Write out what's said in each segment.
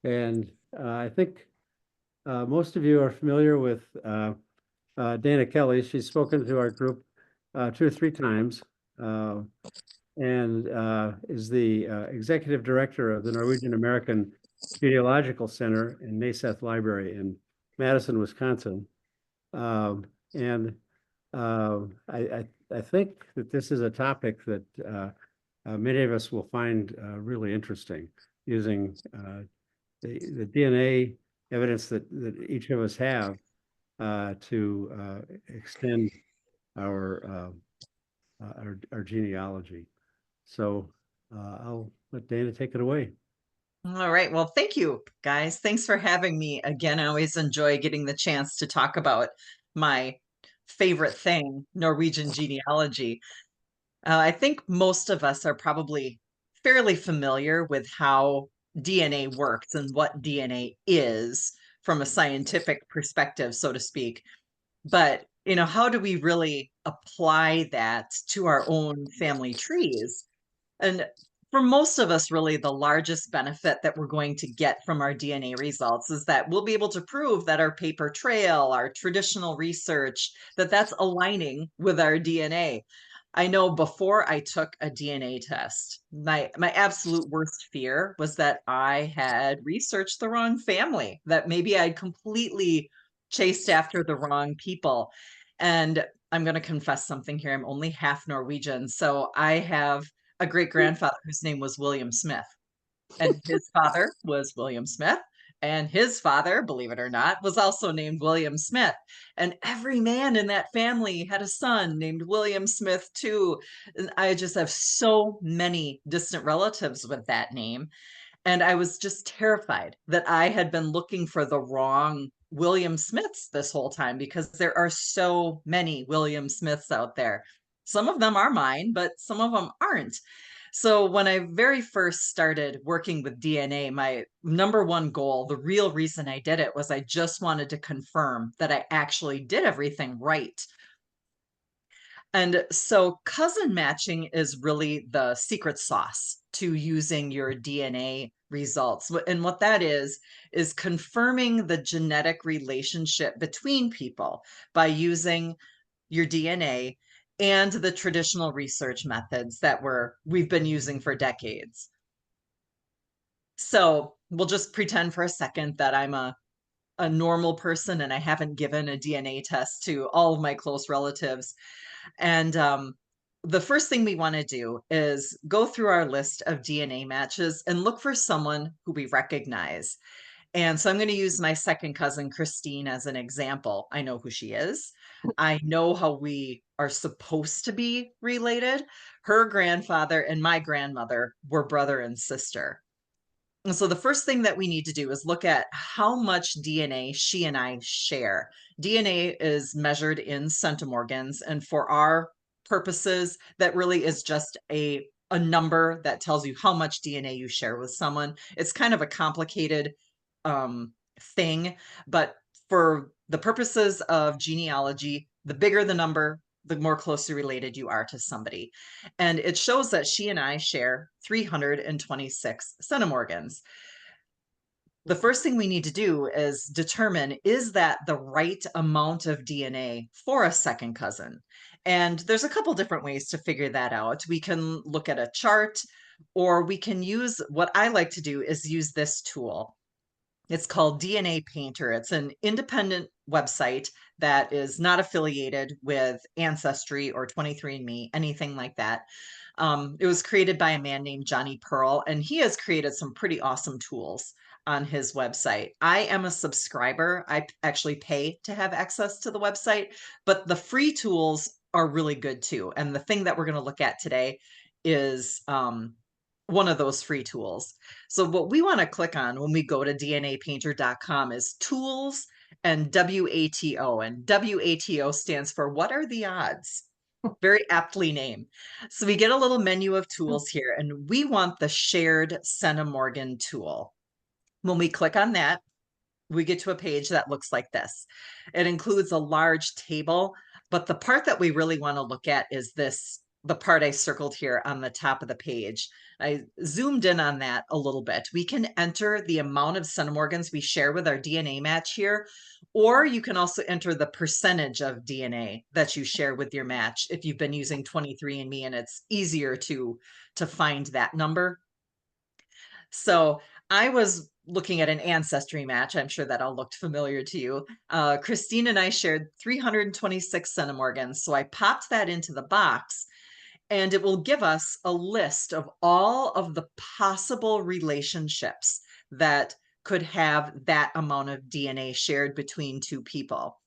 And I think most of you are familiar with Dana Kelly. She's spoken to our group 2 or 3 times uh, and is the executive director of the Norwegian American Genealogical Center in Naseth Library in Madison, Wisconsin. And I think that this is a topic that many of us will find really interesting, using the DNA evidence that each of us have to extend our, our genealogy. So I'll let Dana take it away. All right. Well, thank you, guys. Thanks for having me again. I always enjoy getting the chance to talk about my favorite thing, Norwegian genealogy. I think most of us are probably fairly familiar with how DNA works and what DNA is from a scientific perspective, so to speak. But, how do we really apply that to our own family trees? And for most of us, really, the largest benefit that we're going to get from our DNA results is that we'll be able to prove that our paper trail, our traditional research, that's aligning with our DNA. I know before I took a DNA test, my absolute worst fear was that I had researched the wrong family, that maybe I'd completely chased after the wrong people. And I'm going to confess something here. I'm only half Norwegian. So I have a great grandfather whose name was William Smith, and his father was William Smith. And his father, believe it or not, was also named William Smith. And every man in that family had a son named William Smith, too. And I just have so many distant relatives with that name. And I was just terrified that I had been looking for the wrong William Smiths this whole time because there are so many William Smiths out there. Some of them are mine, but some of them aren't. So when I very first started working with DNA, my number one goal, the real reason I did it was I just wanted to confirm that I actually did everything right. And so cousin matching is really the secret sauce to using your DNA results. And what that is confirming the genetic relationship between people by using your DNA and the traditional research methods that we've been using for decades. So we'll just pretend for a second that I'm a normal person and I haven't given a DNA test to all of my close relatives. And the first thing we want to do is go through our list of DNA matches and look for someone who we recognize. And so I'm going to use my second cousin, Christine, as an example. I know who she is. I know how we are supposed to be related. Her grandfather and my grandmother were brother and sister. And so the first thing that we need to do is look at how much DNA she and I share. DNA is measured in centimorgans, and for our purposes, that really is just a number that tells you how much DNA you share with someone. It's kind of a complicated thing, but for the purposes of genealogy, the bigger the number, the more closely related you are to somebody. And it shows that she and I share 326 centimorgans. The first thing we need to do is determine, is that the right amount of DNA for a second cousin? And there's a couple different ways to figure that out. We can look at a chart, or we can use, what I like to do is use this tool. It's called DNA Painter. It's an independent website that is not affiliated with Ancestry or 23andMe, anything like that. It was created by a man named Johnny Pearl, and he has created some pretty awesome tools on his website. I am a subscriber. I actually pay to have access to the website, but the free tools are really good too. And the thing that we're going to look at today is one of those free tools. So what we want to click on when we go to dnapainter.com is tools and WATO. And WATO stands for what are the odds? Very aptly named. So we get a little menu of tools here, and we want the shared centimorgan tool. When we click on that, we get to a page that looks like this. It includes a large table, but the part that we really want to look at is this the part I circled here on the top of the page. I zoomed in on that a little bit. We can enter the amount of centimorgans we share with our DNA match here, or you can also enter the percentage of DNA that you share with your match if you've been using 23andMe and it's easier to find that number. So I was looking at an ancestry match. I'm sure that all looked familiar to you. Christine and I shared 326 centimorgans. So I popped that into the box and it will give us a list of all of the possible relationships that could have that amount of DNA shared between two people.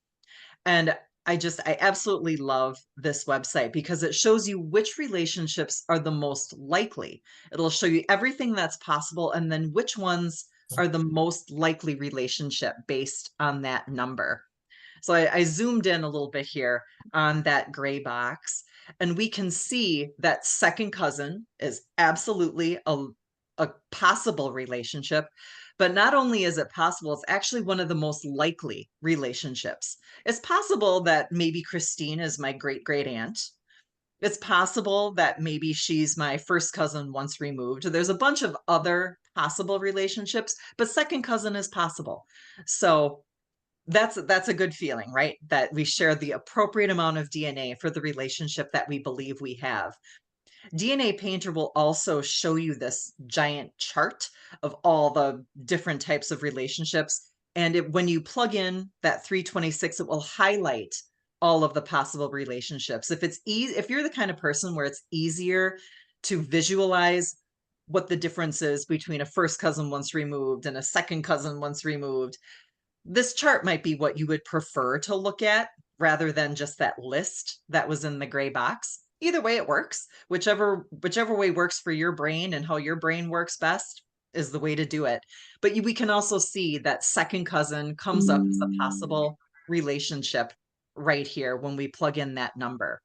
And I absolutely love this website because it shows you which relationships are the most likely. It'll show you everything that's possible and then which ones are the most likely relationship based on that number. So I zoomed in a little bit here on that gray box, and we can see that second cousin is absolutely a possible relationship. But not only is it possible, it's actually one of the most likely relationships. It's possible that maybe Christine is my great great aunt. It's possible that maybe she's my first cousin once removed. There's a bunch of other possible relationships, but second cousin is possible. So that's a good feeling, right? That we share the appropriate amount of DNA for the relationship that we believe we have. DNA Painter will also show you this giant chart of all the different types of relationships. And when you plug in that 326, it will highlight all of the possible relationships. If it's easy, if you're the kind of person where it's easier to visualize what the difference is between a first cousin once removed and a second cousin once removed, this chart might be what you would prefer to look at rather than just that list that was in the gray box. Either way it works. Whichever way works for your brain and how your brain works best is the way to do it. But we can also see that second cousin comes up as a possible relationship right here when we plug in that number.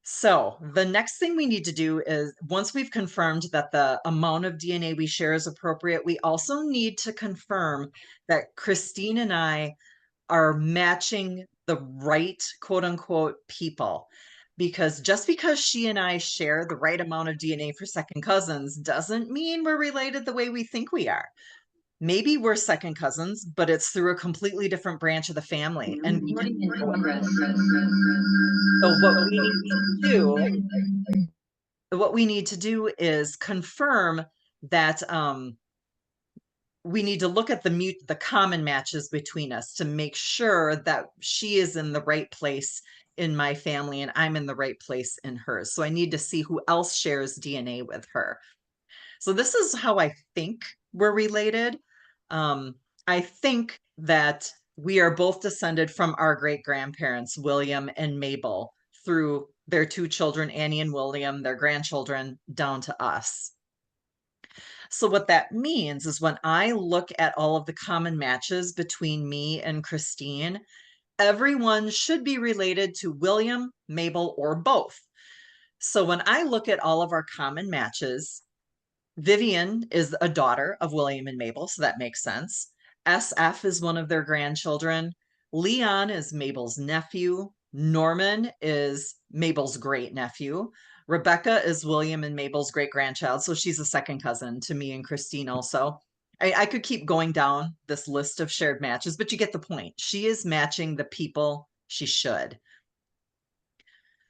So the next thing we need to do is, once we've confirmed that the amount of DNA we share is appropriate, we also need to confirm that Christine and I are matching the right quote unquote people. Because just because she and I share the right amount of DNA for second cousins doesn't mean we're related the way we think we are. Maybe we're second cousins, but it's through a completely different branch of the family. And we didn't know it. So what we need to do is confirm that we need to look at the common matches between us to make sure that she is in the right place in my family and I'm in the right place in hers. So I need to see who else shares DNA with her. So this is how I think we're related. I think that we are both descended from our great grandparents, William and Mabel, through their two children, Annie and William, their grandchildren, down to us. So what that means is when I look at all of the common matches between me and Christine, everyone should be related to William, Mabel, or both. So when I look at all of our common matches, Vivian is a daughter of William and Mabel, so that makes sense. SF is one of their grandchildren. Leon is Mabel's nephew. Norman is Mabel's great nephew. Rebecca is William and Mabel's great grandchild, so she's a second cousin to me and Christine also. I could keep going down this list of shared matches, but you get the point. She is matching the people she should.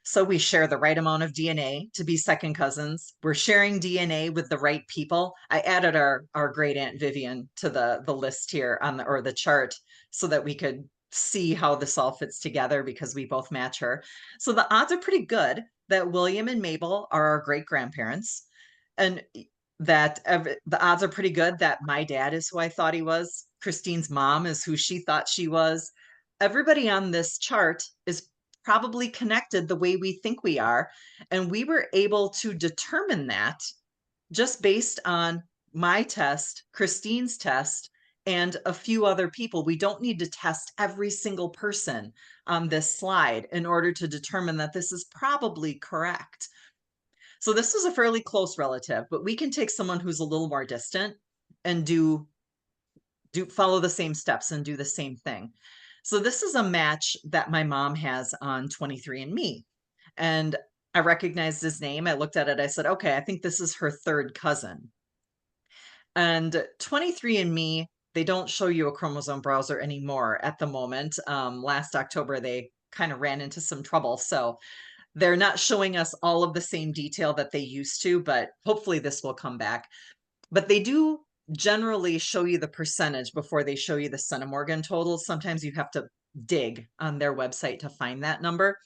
So we share the right amount of DNA to be second cousins. We're sharing DNA with the right people. I added our great aunt Vivian to the list here on the chart so that we could see how this all fits together because we both match her. So the odds are pretty good that William and Mabel are our great grandparents, and that the odds are pretty good that my dad is who I thought he was. Christine's mom is who she thought she was. Everybody on this chart is probably connected the way we think we are. And we were able to determine that just based on my test, Christine's test, and a few other people. We don't need to test every single person on this slide in order to determine that this is probably correct. So this is a fairly close relative, but we can take someone who's a little more distant and follow the same steps and do the same thing. So this is a match that my mom has on 23andMe. And I recognized his name. I looked at it. I said, okay, I think this is her third cousin. And 23andMe, they don't show you a chromosome browser anymore at the moment. Last October, they kind of ran into some trouble. So they're not showing us all of the same detail that they used to, but hopefully this will come back. But they do generally show you the percentage before they show you the centimorgan totals. Sometimes you have to dig on their website to find that number.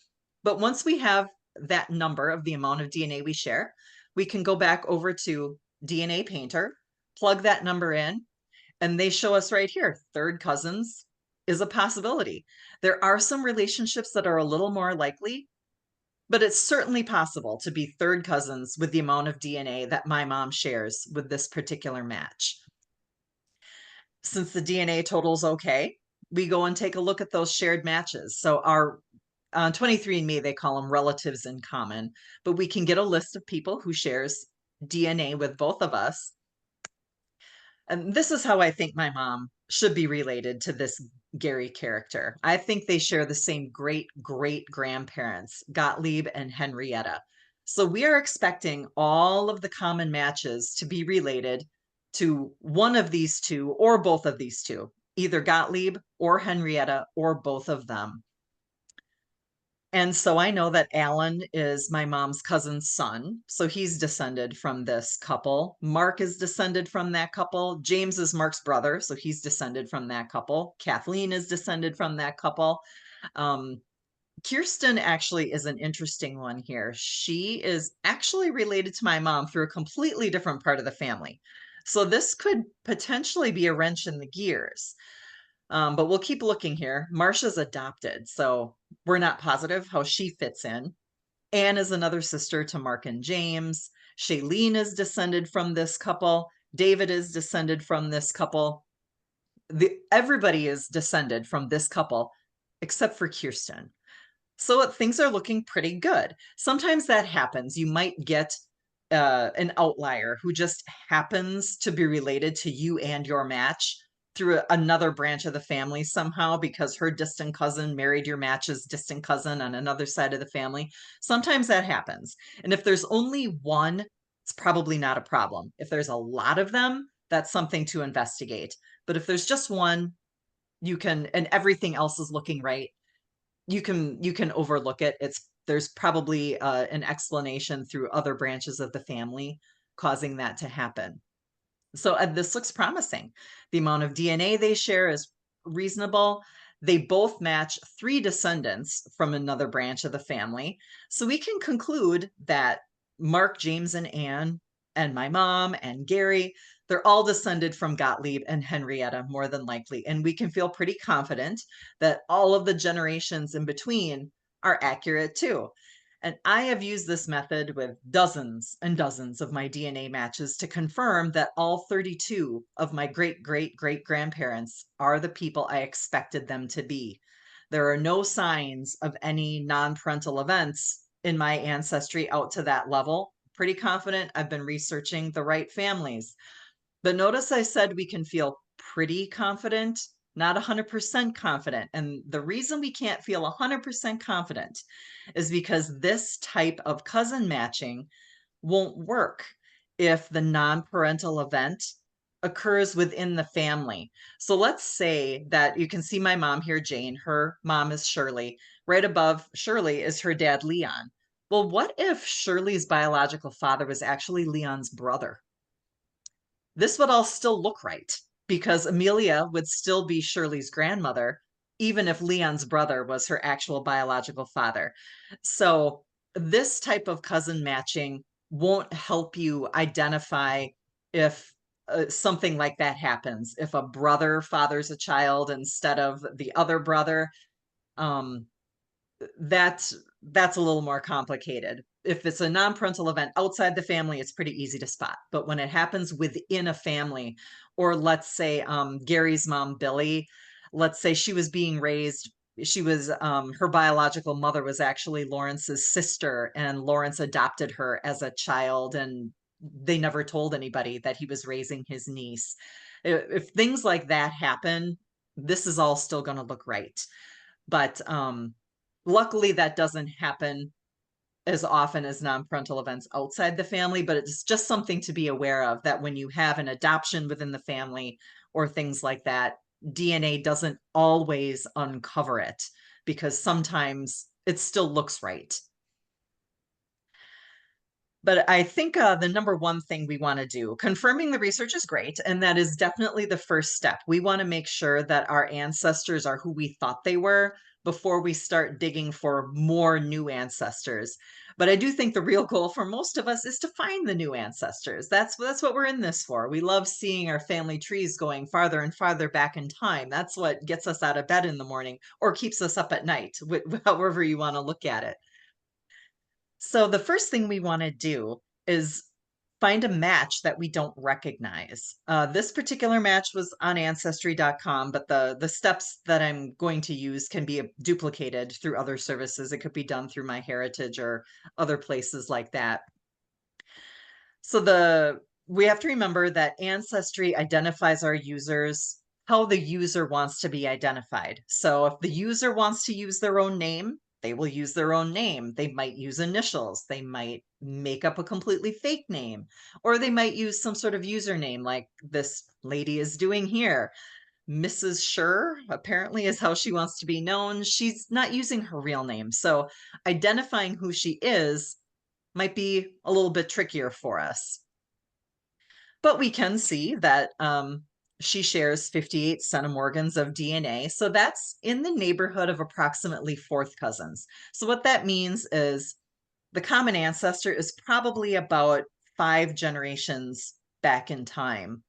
But once we have that number of the amount of DNA we share, we can go back over to DNA Painter, plug that number in, and they show us right here, third cousins is a possibility. There are some relationships that are a little more likely, but it's certainly possible to be third cousins with the amount of DNA that my mom shares with this particular match. Since the DNA total's okay, we go and take a look at those shared matches. So our on 23andMe, they call them relatives in common, but we can get a list of people who shares DNA with both of us. And this is how I think my mom should be related to this Gary character. I think they share the same great great grandparents, Gottlieb and Henrietta. So we are expecting all of the common matches to be related to one of these two or both of these two, either Gottlieb or Henrietta or both of them. And so I know that Alan is my mom's cousin's son. So he's descended from this couple. Mark is descended from that couple. James is Mark's brother. So he's descended from that couple. Kathleen is descended from that couple. Um, Kirsten actually is an interesting one here. She is actually related to my mom through a completely different part of the family. So this could potentially be a wrench in the gears. But we'll keep looking here. Marcia's adopted, so we're not positive how she fits in. Anne is another sister to Mark and James. Shailene is descended from this couple. David is descended from this couple. Everybody is descended from this couple except for Kirsten. So things are looking pretty good. Sometimes that happens. You might get an outlier who just happens to be related to you and your match through another branch of the family somehow because her distant cousin married your match's distant cousin on another side of the family. Sometimes that happens. And if there's only one, it's probably not a problem. If there's a lot of them, that's something to investigate. But if there's just one, you can, and everything else is looking right, you can overlook it. There's probably an explanation through other branches of the family causing that to happen. So this looks promising. The amount of DNA they share is reasonable. They both match 3 descendants from another branch of the family. So we can conclude that Mark, James, and Anne, and my mom, and Gary, they're all descended from Gottlieb and Henrietta, more than likely. And we can feel pretty confident that all of the generations in between are accurate too. And I have used this method with dozens and dozens of my DNA matches to confirm that all 32 of my great great great grandparents are the people I expected them to be. There are no signs of any non parental events in my ancestry out to that level. Pretty confident I've been researching the right families. But notice I said we can feel pretty confident, not 100% confident. And the reason we can't feel 100% confident is because this type of cousin matching won't work if the non-parental event occurs within the family. So let's say that you can see my mom here, Jane. Her mom is Shirley. Right above Shirley is her dad, Leon. Well, what if Shirley's biological father was actually Leon's brother? This would all still look right because Amelia would still be Shirley's grandmother, even if Leon's brother was her actual biological father. So this type of cousin matching won't help you identify if something like that happens. If a brother fathers a child instead of the other brother, um, that's a little more complicated. If it's a non-parental event outside the family, it's pretty easy to spot. But when it happens within a family, or let's say Gary's mom, Billy, let's say she was being raised, she was her biological mother was actually Lawrence's sister, and Lawrence adopted her as a child, and they never told anybody that he was raising his niece. If things like that happen, this is all still going to look right. But luckily, that doesn't happen as often as non-parental events outside the family, but it's just something to be aware of, that when you have an adoption within the family or things like that, DNA doesn't always uncover it, because sometimes it still looks right. But I think the number one thing we want to do, confirming the research is great, and that is definitely the first step. We want to make sure that our ancestors are who we thought they were before we start digging for more new ancestors. But I do think the real goal for most of us is to find the new ancestors. That's what we're in this for. We love seeing our family trees going farther and farther back in time. That's what gets us out of bed in the morning or keeps us up at night, however you want to look at it. So the first thing we want to do is find a match that we don't recognize. This particular match was on ancestry.com, but the steps that I'm going to use can be duplicated through other services. It could be done through MyHeritage or other places like that. So we have to remember that Ancestry identifies our users how the user wants to be identified. So if the user wants to use their own name, they will use their own name. They might use initials. They might make up a completely fake name, or they might use some sort of username like this lady is doing here. Mrs. Schur apparently is how she wants to be known. She's not using her real name. So identifying who she is might be a little bit trickier for us. But we can see that she shares 58 centimorgans of DNA. So that's in the neighborhood of approximately fourth cousins. So what that means is the common ancestor is probably about 5 generations back in time.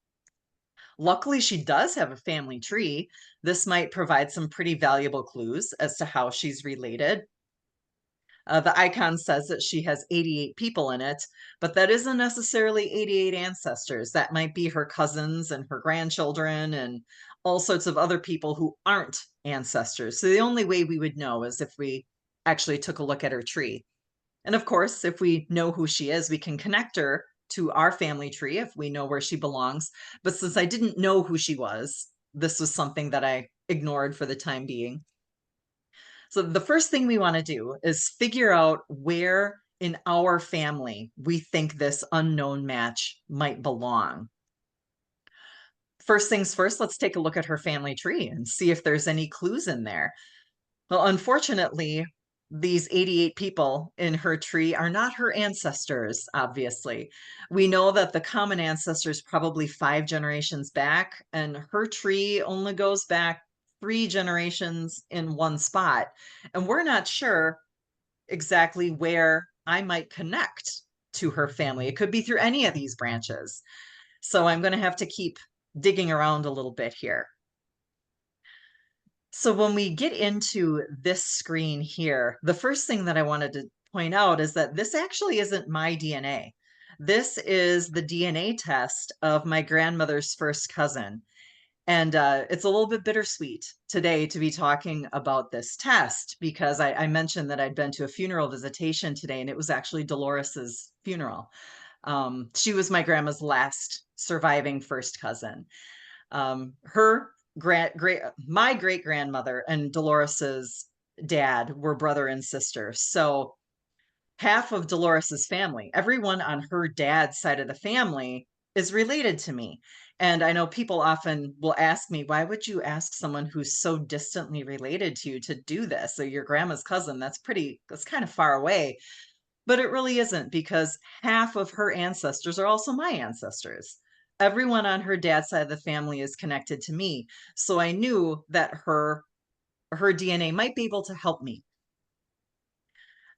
Luckily, she does have a family tree. This might provide some pretty valuable clues as to how she's related. The icon says that she has 88 people in it, but that isn't necessarily 88 ancestors. That might be her cousins and her grandchildren and all sorts of other people who aren't ancestors. So the only way we would know is if we actually took a look at her tree. And of course, if we know who she is, we can connect her to our family tree if we know where she belongs. But since I didn't know who she was, this was something that I ignored for the time being. So the first thing we want to do is figure out where in our family we think this unknown match might belong. First things first, let's take a look at her family tree and see if there's any clues in there. Well, unfortunately, these 88 people in her tree are not her ancestors, obviously. We know that the common ancestor is probably 5 generations back, and her tree only goes back 3 generations in one spot. And we're not sure exactly where I might connect to her family. It could be through any of these branches. So I'm going to have to keep digging around a little bit here. So when we get into this screen here, the first thing that I wanted to point out is that this actually isn't my DNA. This is the DNA test of my grandmother's first cousin. And it's a little bit bittersweet today to be talking about this test because I mentioned that I'd been to a funeral visitation today, and it was actually Dolores's funeral. She was my grandma's last surviving first cousin. Her my great grandmother and Dolores's dad were brother and sister. So half of Dolores's family, everyone on her dad's side of the family is related to me. And I know people often will ask me, why would you ask someone who's so distantly related to you to do this? So your grandma's cousin, that's kind of far away. But it really isn't, because half of her ancestors are also my ancestors. Everyone on her dad's side of the family is connected to me. So I knew that her DNA might be able to help me.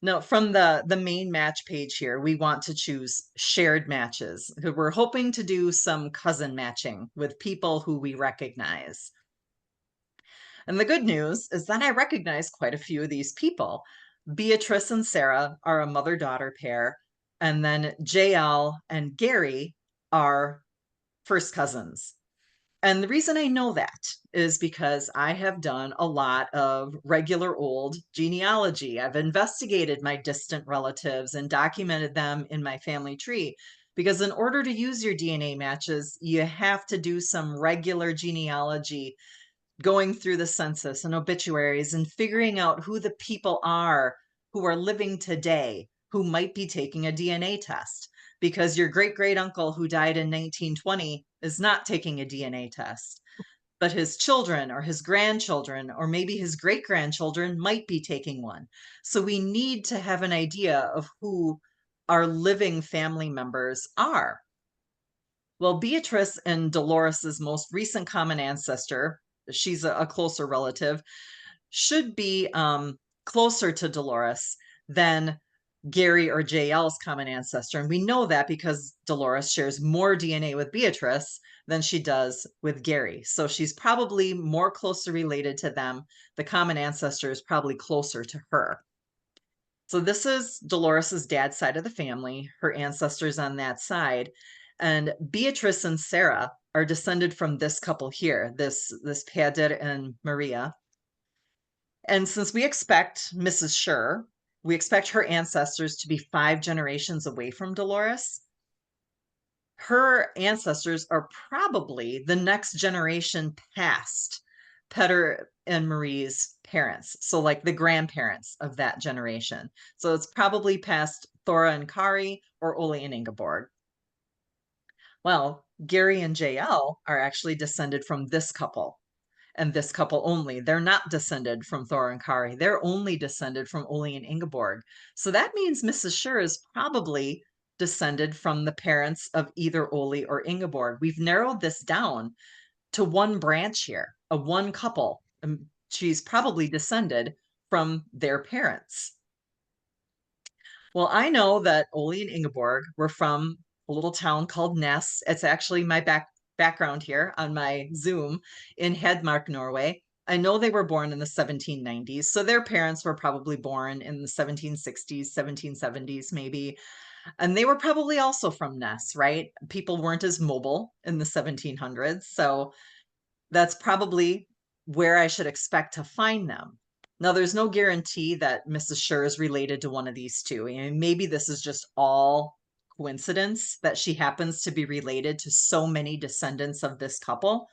Now, from the main match page here, we want to choose shared matches. We're hoping to do some cousin matching with people who we recognize. And the good news is that I recognize quite a few of these people. Beatrice and Sarah are a mother-daughter pair, and then JL and Gary are first cousins. And the reason I know that is because I have done a lot of regular old genealogy. I've investigated my distant relatives and documented them in my family tree. Because in order to use your DNA matches, you have to do some regular genealogy, going through the census and obituaries and figuring out who the people are who are living today who might be taking a DNA test, because your great great uncle who died in 1920 is not taking a DNA test, but his children or his grandchildren or maybe his great grandchildren might be taking one. So we need to have an idea of who our living family members are. Well, Beatrice and Dolores's most recent common ancestor, she's a closer relative, should be closer to Dolores than Gary or JL's common ancestor. And we know that because Dolores shares more DNA with Beatrice than she does with Gary. So she's probably more closely related to them. The common ancestor is probably closer to her. So this is Dolores's dad's side of the family, her ancestors on that side. And Beatrice and Sarah are descended from this couple here, this Peder and Maria. And since we expect Mrs. Schur, we expect her ancestors to be 5 generations away from Dolores. Her ancestors are probably the next generation past Peter and Marie's parents. So like the grandparents of that generation. So it's probably past Thora and Kari or Ole and Ingeborg. Well, Gary and JL are actually descended from this couple. And this couple only. They're not descended from Thor and Kari. They're only descended from Ole and Ingeborg. So that means Mrs. Schur is probably descended from the parents of either Ole or Ingeborg. We've narrowed this down to one branch here, a one couple. She's probably descended from their parents. Well, I know that Ole and Ingeborg were from a little town called Ness. It's actually my background here on my Zoom in Hedmark, Norway. I know they were born in the 1790s, so their parents were probably born in the 1760s, 1770s, maybe. And they were probably also from Ness, right? People weren't as mobile in the 1700s, so that's probably where I should expect to find them. Now, there's no guarantee that Mrs. Schur is related to one of these two. I mean, maybe this is just all coincidence that she happens to be related to so many descendants of this couple,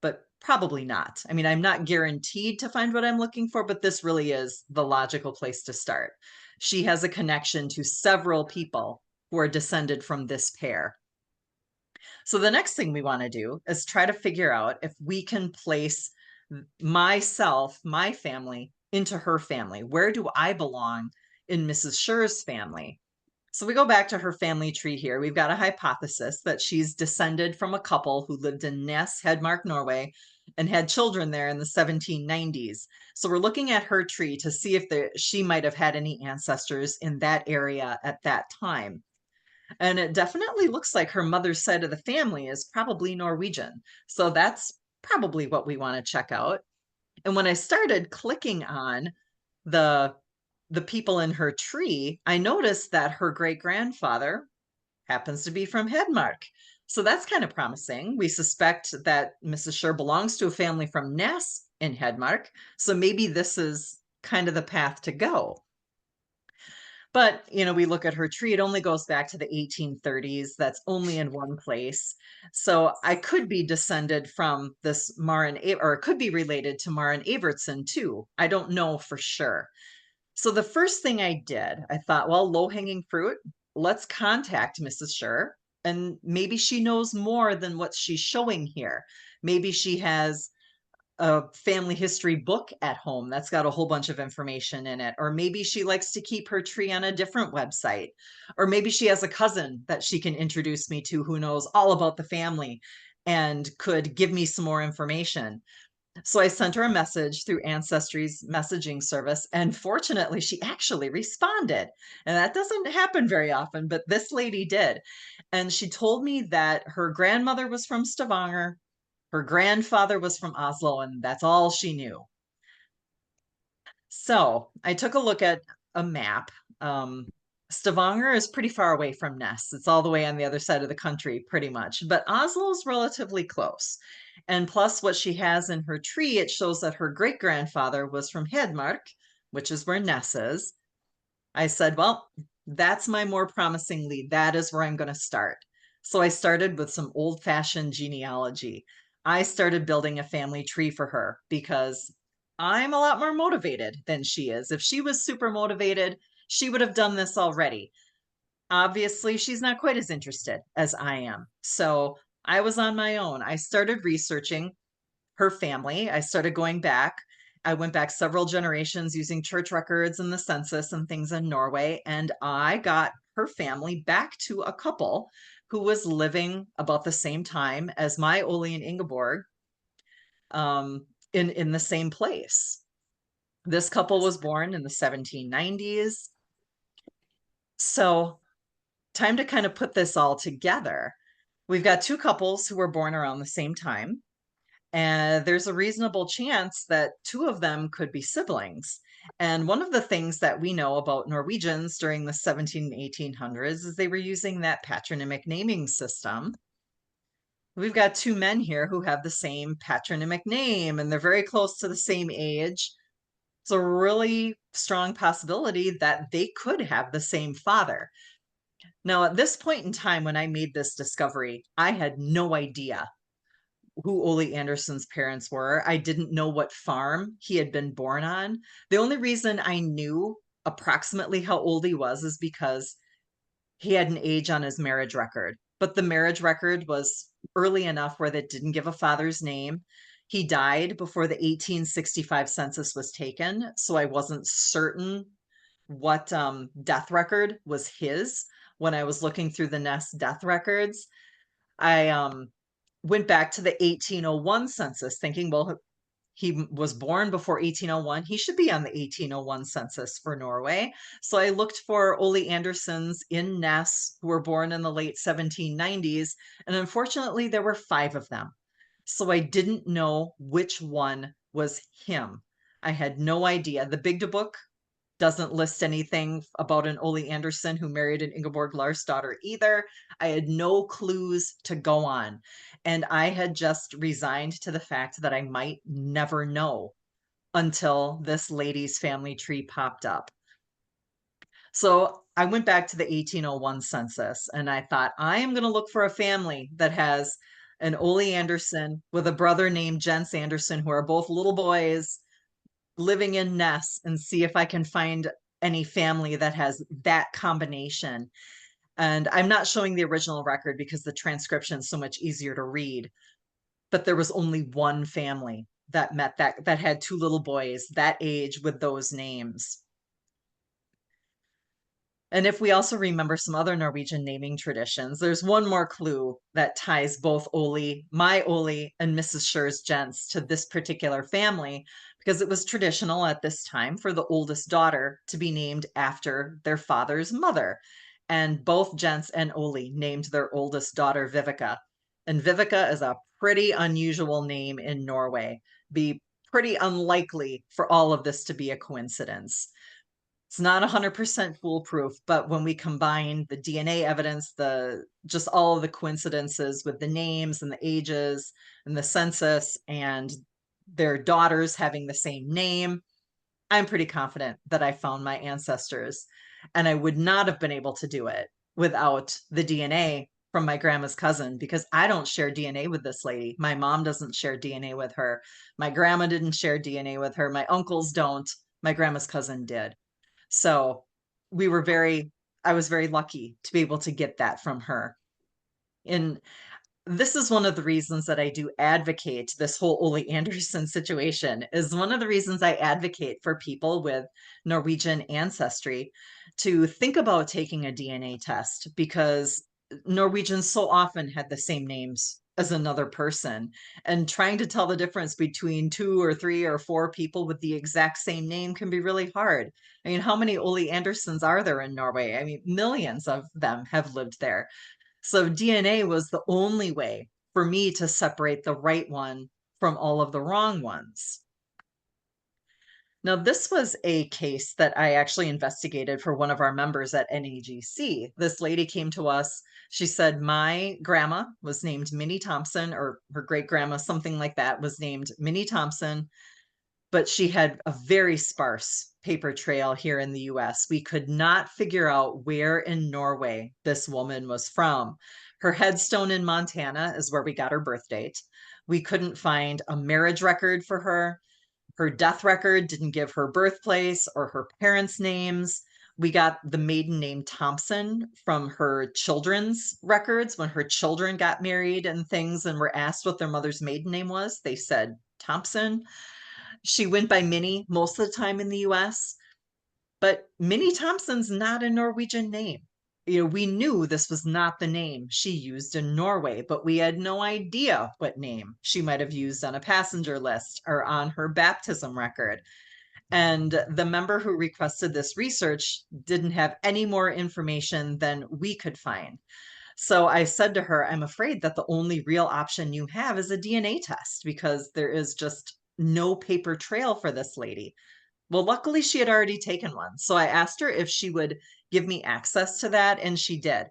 but probably not. I mean, I'm not guaranteed to find what I'm looking for, but this really is the logical place to start. She has a connection to several people who are descended from this pair. So the next thing we want to do is try to figure out if we can place myself, my family, into her family. Where do I belong in Mrs. Schur's family? So we go back to her family tree here. We've got a hypothesis that she's descended from a couple who lived in Ness, Hedmark, Norway, and had children there in the 1790s. So we're looking at her tree to see if she might have had any ancestors in that area at that time. And it definitely looks like her mother's side of the family is probably Norwegian. So that's probably what we want to check out. And when I started clicking on the people in her tree, I noticed that her great grandfather happens to be from Hedmark. So that's kind of promising. We suspect that Mrs. Schur belongs to a family from Ness in Hedmark. So maybe this is kind of the path to go. But, we look at her tree, it only goes back to the 1830s. That's only in one place. So I could be descended from this Maren, or it could be related to Maren Evertsen too. I don't know for sure. So the first thing I did, I thought, well, low-hanging fruit, let's contact Mrs. Schur, and maybe she knows more than what she's showing here. Maybe she has a family history book at home that's got a whole bunch of information in it. Or maybe she likes to keep her tree on a different website. Or maybe she has a cousin that she can introduce me to who knows all about the family and could give me some more information. So I sent her a message through Ancestry's messaging service, and fortunately, she actually responded. And that doesn't happen very often, but this lady did. And she told me that her grandmother was from Stavanger, her grandfather was from Oslo, and that's all she knew. So I took a look at a map. Stavanger is pretty far away from Ness. It's all the way on the other side of the country, pretty much. But Oslo is relatively close. And plus, what she has in her tree, it shows that her great grandfather was from Hedmark, which is where Ness is. I said, well, that's my more promising lead. That is where I'm going to start. So I started with some old fashioned genealogy. I started building a family tree for her because I'm a lot more motivated than she is. If she was super motivated, she would have done this already. Obviously, she's not quite as interested as I am. So I was on my own. I started researching her family. I started going back. I went back several generations using church records and the census and things in Norway. And I got her family back to a couple who was living about the same time as my Ole and Ingeborg, in the same place. This couple was born in the 1790s. So, time to kind of put this all together. We've got two couples who were born around the same time, and there's a reasonable chance that two of them could be siblings. And one of the things that we know about Norwegians during the 17 and 1800s is they were using that patronymic naming system. We've got two men here who have the same patronymic name, and they're very close to the same age. It's a really strong possibility that they could have the same father. Now, at this point in time, when I made this discovery, I had no idea who Ole Anderson's parents were. I didn't know what farm he had been born on. The only reason I knew approximately how old he was is because he had an age on his marriage record. But the marriage record was early enough where that didn't give a father's name. He died before the 1865 census was taken, so I wasn't certain what death record was his when I was looking through the Nest death records. I went back to the 1801 census thinking, well, he was born before 1801. He should be on the 1801 census for Norway. So I looked for Ole Andersons in Ness who were born in the late 1790s. And unfortunately, there were 5 of them. So I didn't know which one was him. I had no idea. The Big Book doesn't list anything about an Ole Anderson who married an Ingeborg Larsdottir either. I had no clues to go on. And I had just resigned to the fact that I might never know until this lady's family tree popped up. So I went back to the 1801 census and I thought, I am going to look for a family that has an Ole Anderson with a brother named Jens Anderson, who are both little boys living in Ness, and see if I can find any family that has that combination. And I'm not showing the original record because the transcription is so much easier to read. But there was only one family that met that had 2 little boys that age with those names. And if we also remember some other Norwegian naming traditions, there's one more clue that ties both Ole, my Ole, and Mrs. Schur's Jens to this particular family, because it was traditional at this time for the oldest daughter to be named after their father's mother. And both Jens and Ole named their oldest daughter Vivica. And Vivica is a pretty unusual name in Norway. Be pretty unlikely for all of this to be a coincidence. It's not 100% foolproof, but when we combine the DNA evidence, just all of the coincidences with the names and the ages and the census and their daughters having the same name, I'm pretty confident that I found my ancestors. And I would not have been able to do it without the DNA from my grandma's cousin, because I don't share DNA with this lady. My mom doesn't share DNA with her. My grandma didn't share DNA with her. My uncles don't. My grandma's cousin did. So I was very lucky to be able to get that from her. And this is one of the reasons that I do advocate this whole Ole Anderson situation, is one of the reasons I advocate for people with Norwegian ancestry to think about taking a DNA test, because Norwegians so often had the same names as another person, and trying to tell the difference between 2 or 3 or 4 people with the exact same name can be really hard. I mean, how many Ole Andersons are there in Norway? I mean, millions of them have lived there. So DNA was the only way for me to separate the right one from all of the wrong ones. Now, this was a case that I actually investigated for one of our members at NAGC. This lady came to us. She said, my grandma was named Minnie Thompson, or her great grandma, something like that, was named Minnie Thompson, but she had a very sparse paper trail here in the US. We could not figure out where in Norway this woman was from. Her headstone in Montana is where we got her birth date. We couldn't find a marriage record for her. Her death record didn't give her birthplace or her parents' names. We got the maiden name Thompson from her children's records. When her children got married and things and were asked what their mother's maiden name was, they said Thompson. She went by Minnie most of the time in the US, but Minnie Thompson's not a Norwegian name. We knew this was not the name she used in Norway, but we had no idea what name she might have used on a passenger list or on her baptism record. And the member who requested this research didn't have any more information than we could find. So I said to her, I'm afraid that the only real option you have is a DNA test because there is just no paper trail for this lady. Well, luckily she had already taken one. So I asked her if she would give me access to that, and she did.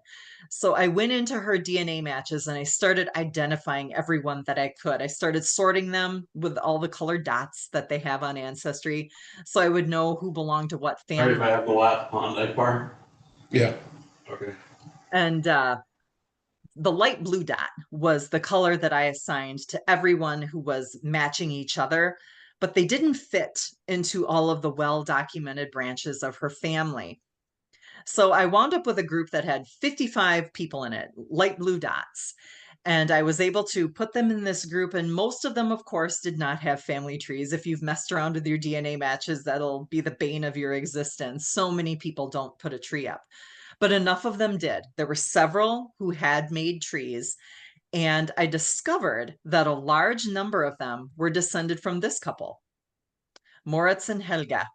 So I went into her DNA matches and I started identifying everyone that I could. I started sorting them with all the colored dots that they have on Ancestry so I would know who belonged to what Sorry if family. I have the last on that part. Yeah. Okay. And the light blue dot was the color that I assigned to everyone who was matching each other, but they didn't fit into all of the well-documented branches of her family. So I wound up with a group that had 55 people in it, light blue dots. And I was able to put them in this group, and most of them, of course, did not have family trees. If you've messed around with your DNA matches, that'll be the bane of your existence. So many people don't put a tree up, but enough of them did. There were several who had made trees, and I discovered that a large number of them were descended from this couple, Moritz and Helga.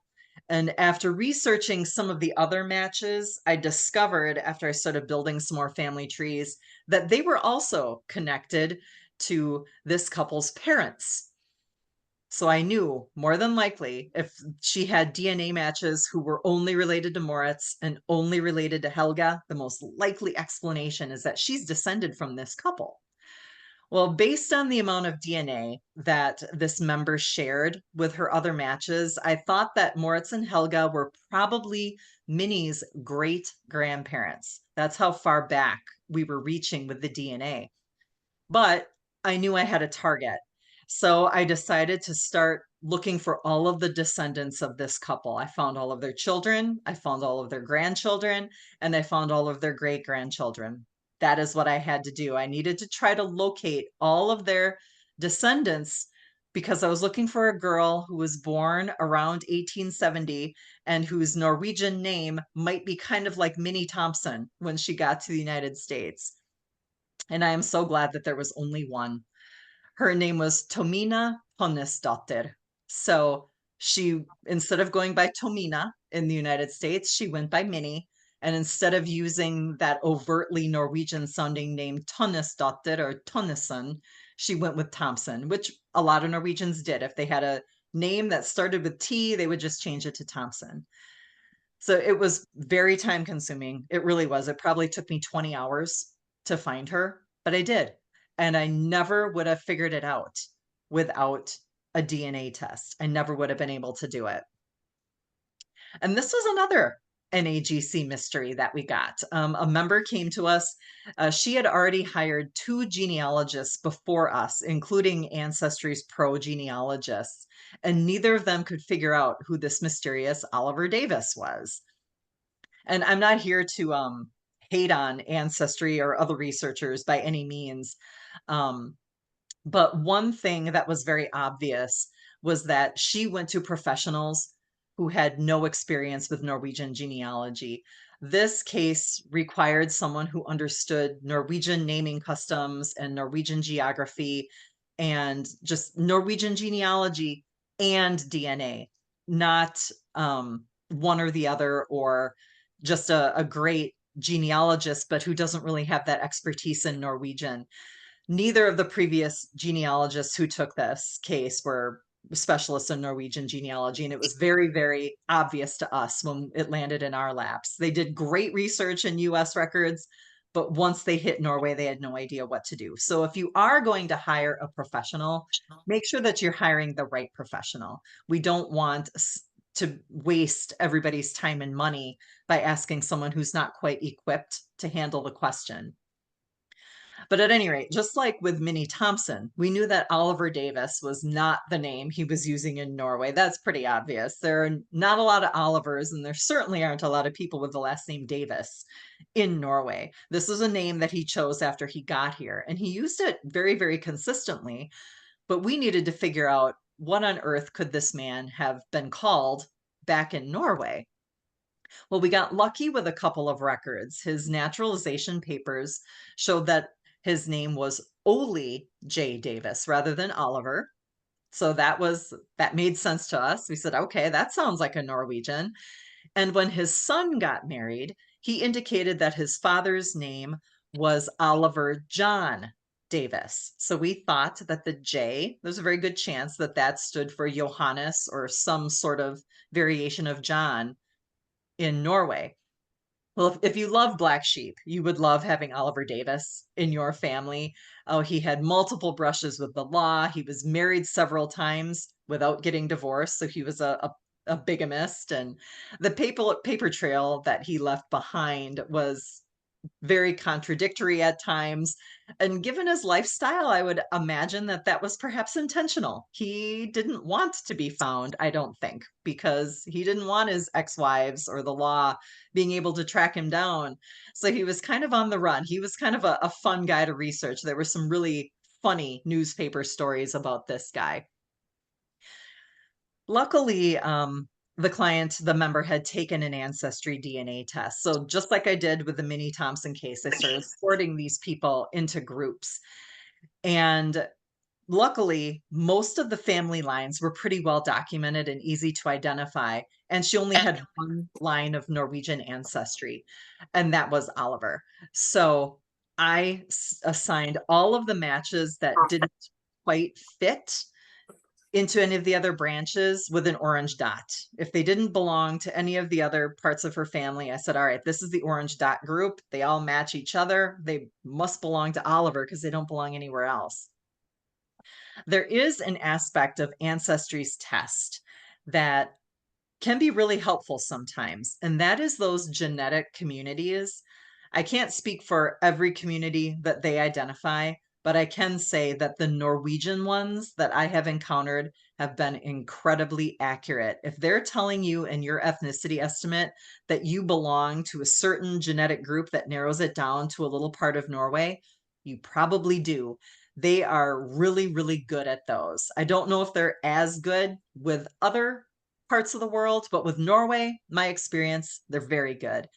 And after researching some of the other matches, I discovered after I started building some more family trees that they were also connected to this couple's parents. So I knew more than likely if she had DNA matches who were only related to Moritz and only related to Helga, the most likely explanation is that she's descended from this couple. Well, based on the amount of DNA that this member shared with her other matches, I thought that Moritz and Helga were probably Minnie's great grandparents. That's how far back we were reaching with the DNA. But I knew I had a target. So I decided to start looking for all of the descendants of this couple. I found all of their children, I found all of their grandchildren, and I found all of their great grandchildren. That is what I had to do. I needed to try to locate all of their descendants because I was looking for a girl who was born around 1870 and whose Norwegian name might be kind of like Minnie Thompson when she got to the United States. And I am so glad that there was only one. Her name was Tomina Tonnesdotter. So she, instead of going by Tomina in the United States, she went by Minnie. And instead of using that overtly Norwegian sounding name Tonnesdotter or Tonnesson, she went with Thompson, which a lot of Norwegians did. If they had a name that started with T, they would just change it to Thompson. So it was very time consuming. It really was. It probably took me 20 hours to find her, but I did. And I never would have figured it out without a DNA test. I never would have been able to do it. And this was another NAGC mystery that we got. A member came to us. She had already hired 2 genealogists before us, including Ancestry's pro genealogists, and neither of them could figure out who this mysterious Oliver Davis was. And I'm not here to hate on Ancestry or other researchers by any means. But one thing that was very obvious was that she went to professionals who had no experience with Norwegian genealogy. This case required someone who understood Norwegian naming customs and Norwegian geography and just Norwegian genealogy and DNA, not one or the other, or just a great genealogist, but who doesn't really have that expertise in Norwegian. Neither of the previous genealogists who took this case were specialists in Norwegian genealogy, and it was very, very obvious to us when it landed in our laps. They did great research in US records, but once they hit Norway, they had no idea what to do. So if you are going to hire a professional, make sure that you're hiring the right professional. We don't want to waste everybody's time and money by asking someone who's not quite equipped to handle the question. But at any rate, just like with Minnie Thompson, we knew that Oliver Davis was not the name he was using in Norway. That's pretty obvious. There are not a lot of Olivers, and there certainly aren't a lot of people with the last name Davis in Norway. This was a name that he chose after he got here, and he used it very, very consistently. But we needed to figure out what on earth could this man have been called back in Norway. Well, we got lucky with a couple of records. His naturalization papers showed that his name was Ole J. Davis rather than Oliver. So that made sense to us. We said, okay, that sounds like a Norwegian. And when his son got married, he indicated that his father's name was Oliver John Davis. So we thought that the J, there's a very good chance that that stood for Johannes or some sort of variation of John in Norway. Well, if you love Black Sheep, you would love having Oliver Davis in your family. Oh, he had multiple brushes with the law. He was married several times without getting divorced. So he was a bigamist. And the paper trail that he left behind was very contradictory at times. And given his lifestyle, I would imagine that that was perhaps intentional. He didn't want to be found, I don't think, because he didn't want his ex-wives or the law being able to track him down. So he was kind of on the run. He was kind of a fun guy to research. There were some really funny newspaper stories about this guy. Luckily, the member had taken an ancestry DNA test. So just like I did with the Minnie Thompson case, I started sorting these people into groups. And luckily, most of the family lines were pretty well documented and easy to identify. And she only had one line of Norwegian ancestry, and that was Oliver. So I assigned all of the matches that didn't quite fit into any of the other branches with an orange dot. If they didn't belong to any of the other parts of her family, I said, all right, this is the orange dot group. They all match each other. They must belong to Oliver because they don't belong anywhere else. There is an aspect of Ancestry's test that can be really helpful sometimes, and that is those genetic communities. I can't speak for every community that they identify, but I can say that the Norwegian ones that I have encountered have been incredibly accurate. If they're telling you in your ethnicity estimate that you belong to a certain genetic group that narrows it down to a little part of Norway, you probably do. They are really, really good at those. I don't know if they're as good with other parts of the world, but with Norway, my experience, they're very good.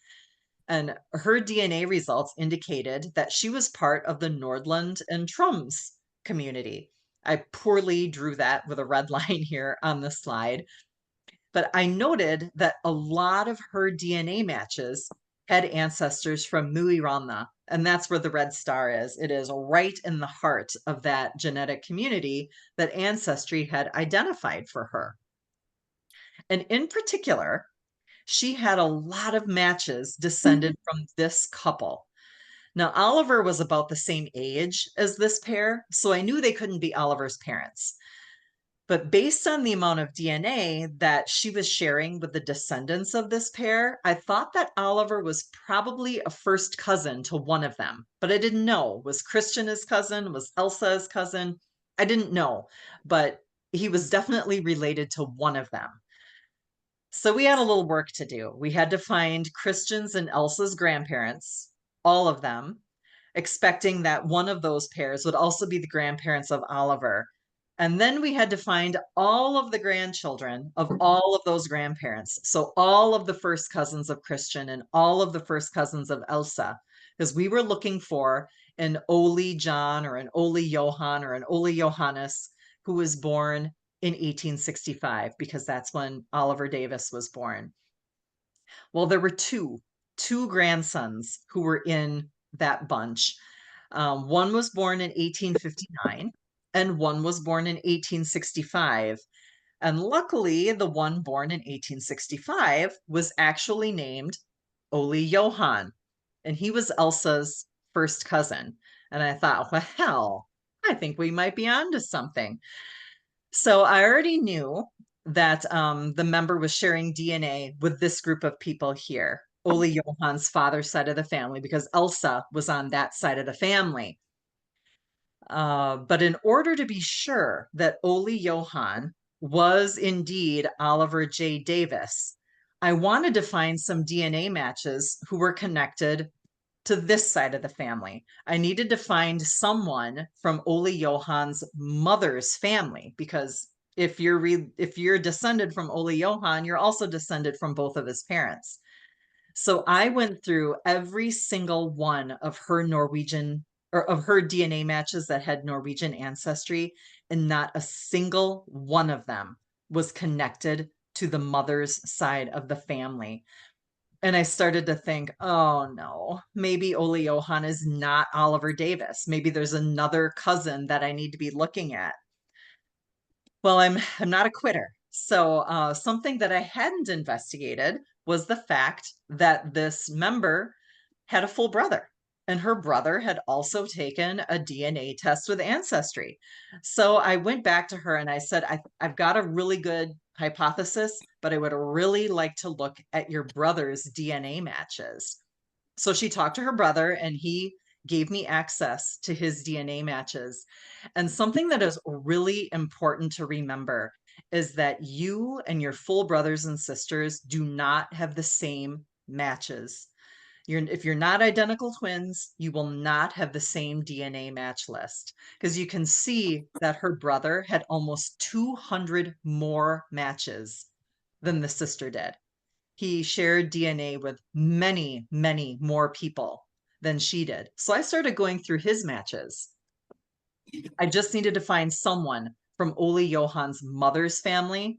And her DNA results indicated that she was part of the Nordland and Troms community. I poorly drew that with a red line here on the slide, but I noted that a lot of her DNA matches had ancestors from Mo i Rana, and that's where the red star is. It is right in the heart of that genetic community that Ancestry had identified for her. And in particular, she had a lot of matches descended from this couple. Now, Oliver was about the same age as this pair, so I knew they couldn't be Oliver's parents. But based on the amount of DNA that she was sharing with the descendants of this pair, I thought that Oliver was probably a first cousin to one of them, but I didn't know. Was Christian his cousin? Was Elsa his cousin? I didn't know, but he was definitely related to one of them. So we had a little work to do. We had to find Christian's and Elsa's grandparents, all of them, expecting that one of those pairs would also be the grandparents of Oliver. And then we had to find all of the grandchildren of all of those grandparents. So all of the first cousins of Christian and all of the first cousins of Elsa, because we were looking for an Ole John or an Ole Johan or an Ole Johannes who was born in 1865, because that's when Oliver Davis was born. Well, there were two grandsons who were in that bunch. One was born in 1859 and one was born in 1865. And luckily, the one born in 1865 was actually named Ole Johan, and he was Elsa's first cousin. And I thought, well, I think we might be onto something. So I already knew that the member was sharing DNA with this group of people here, Ole Johan's father's side of the family, because Elsa was on that side of the family. But in order to be sure that Ole Johan was indeed Oliver J. Davis, I wanted to find some DNA matches who were connected to this side of the family. I needed to find someone from Ole Johan's mother's family, because if you're descended from Ole Johan, you're also descended from both of his parents. So I went through every single one of her Norwegian or of her DNA matches that had Norwegian ancestry, and not a single one of them was connected to the mother's side of the family. And I started to think, oh no, maybe Ole Johan is not Oliver Davis. Maybe there's another cousin that I need to be looking at. Well, I'm not a quitter. So something that I hadn't investigated was the fact that this member had a full brother, and her brother had also taken a DNA test with Ancestry. So I went back to her and I said, I've got a really good hypothesis, but I would really like to look at your brother's DNA matches. So she talked to her brother, and he gave me access to his DNA matches. And something that is really important to remember is that you and your full brothers and sisters do not have the same matches. If you're not identical twins, you will not have the same DNA match list, because you can see that her brother had almost 200 more matches than the sister did. He shared DNA with many, many more people than she did. So I started going through his matches. I just needed to find someone from Ole Johan's mother's family.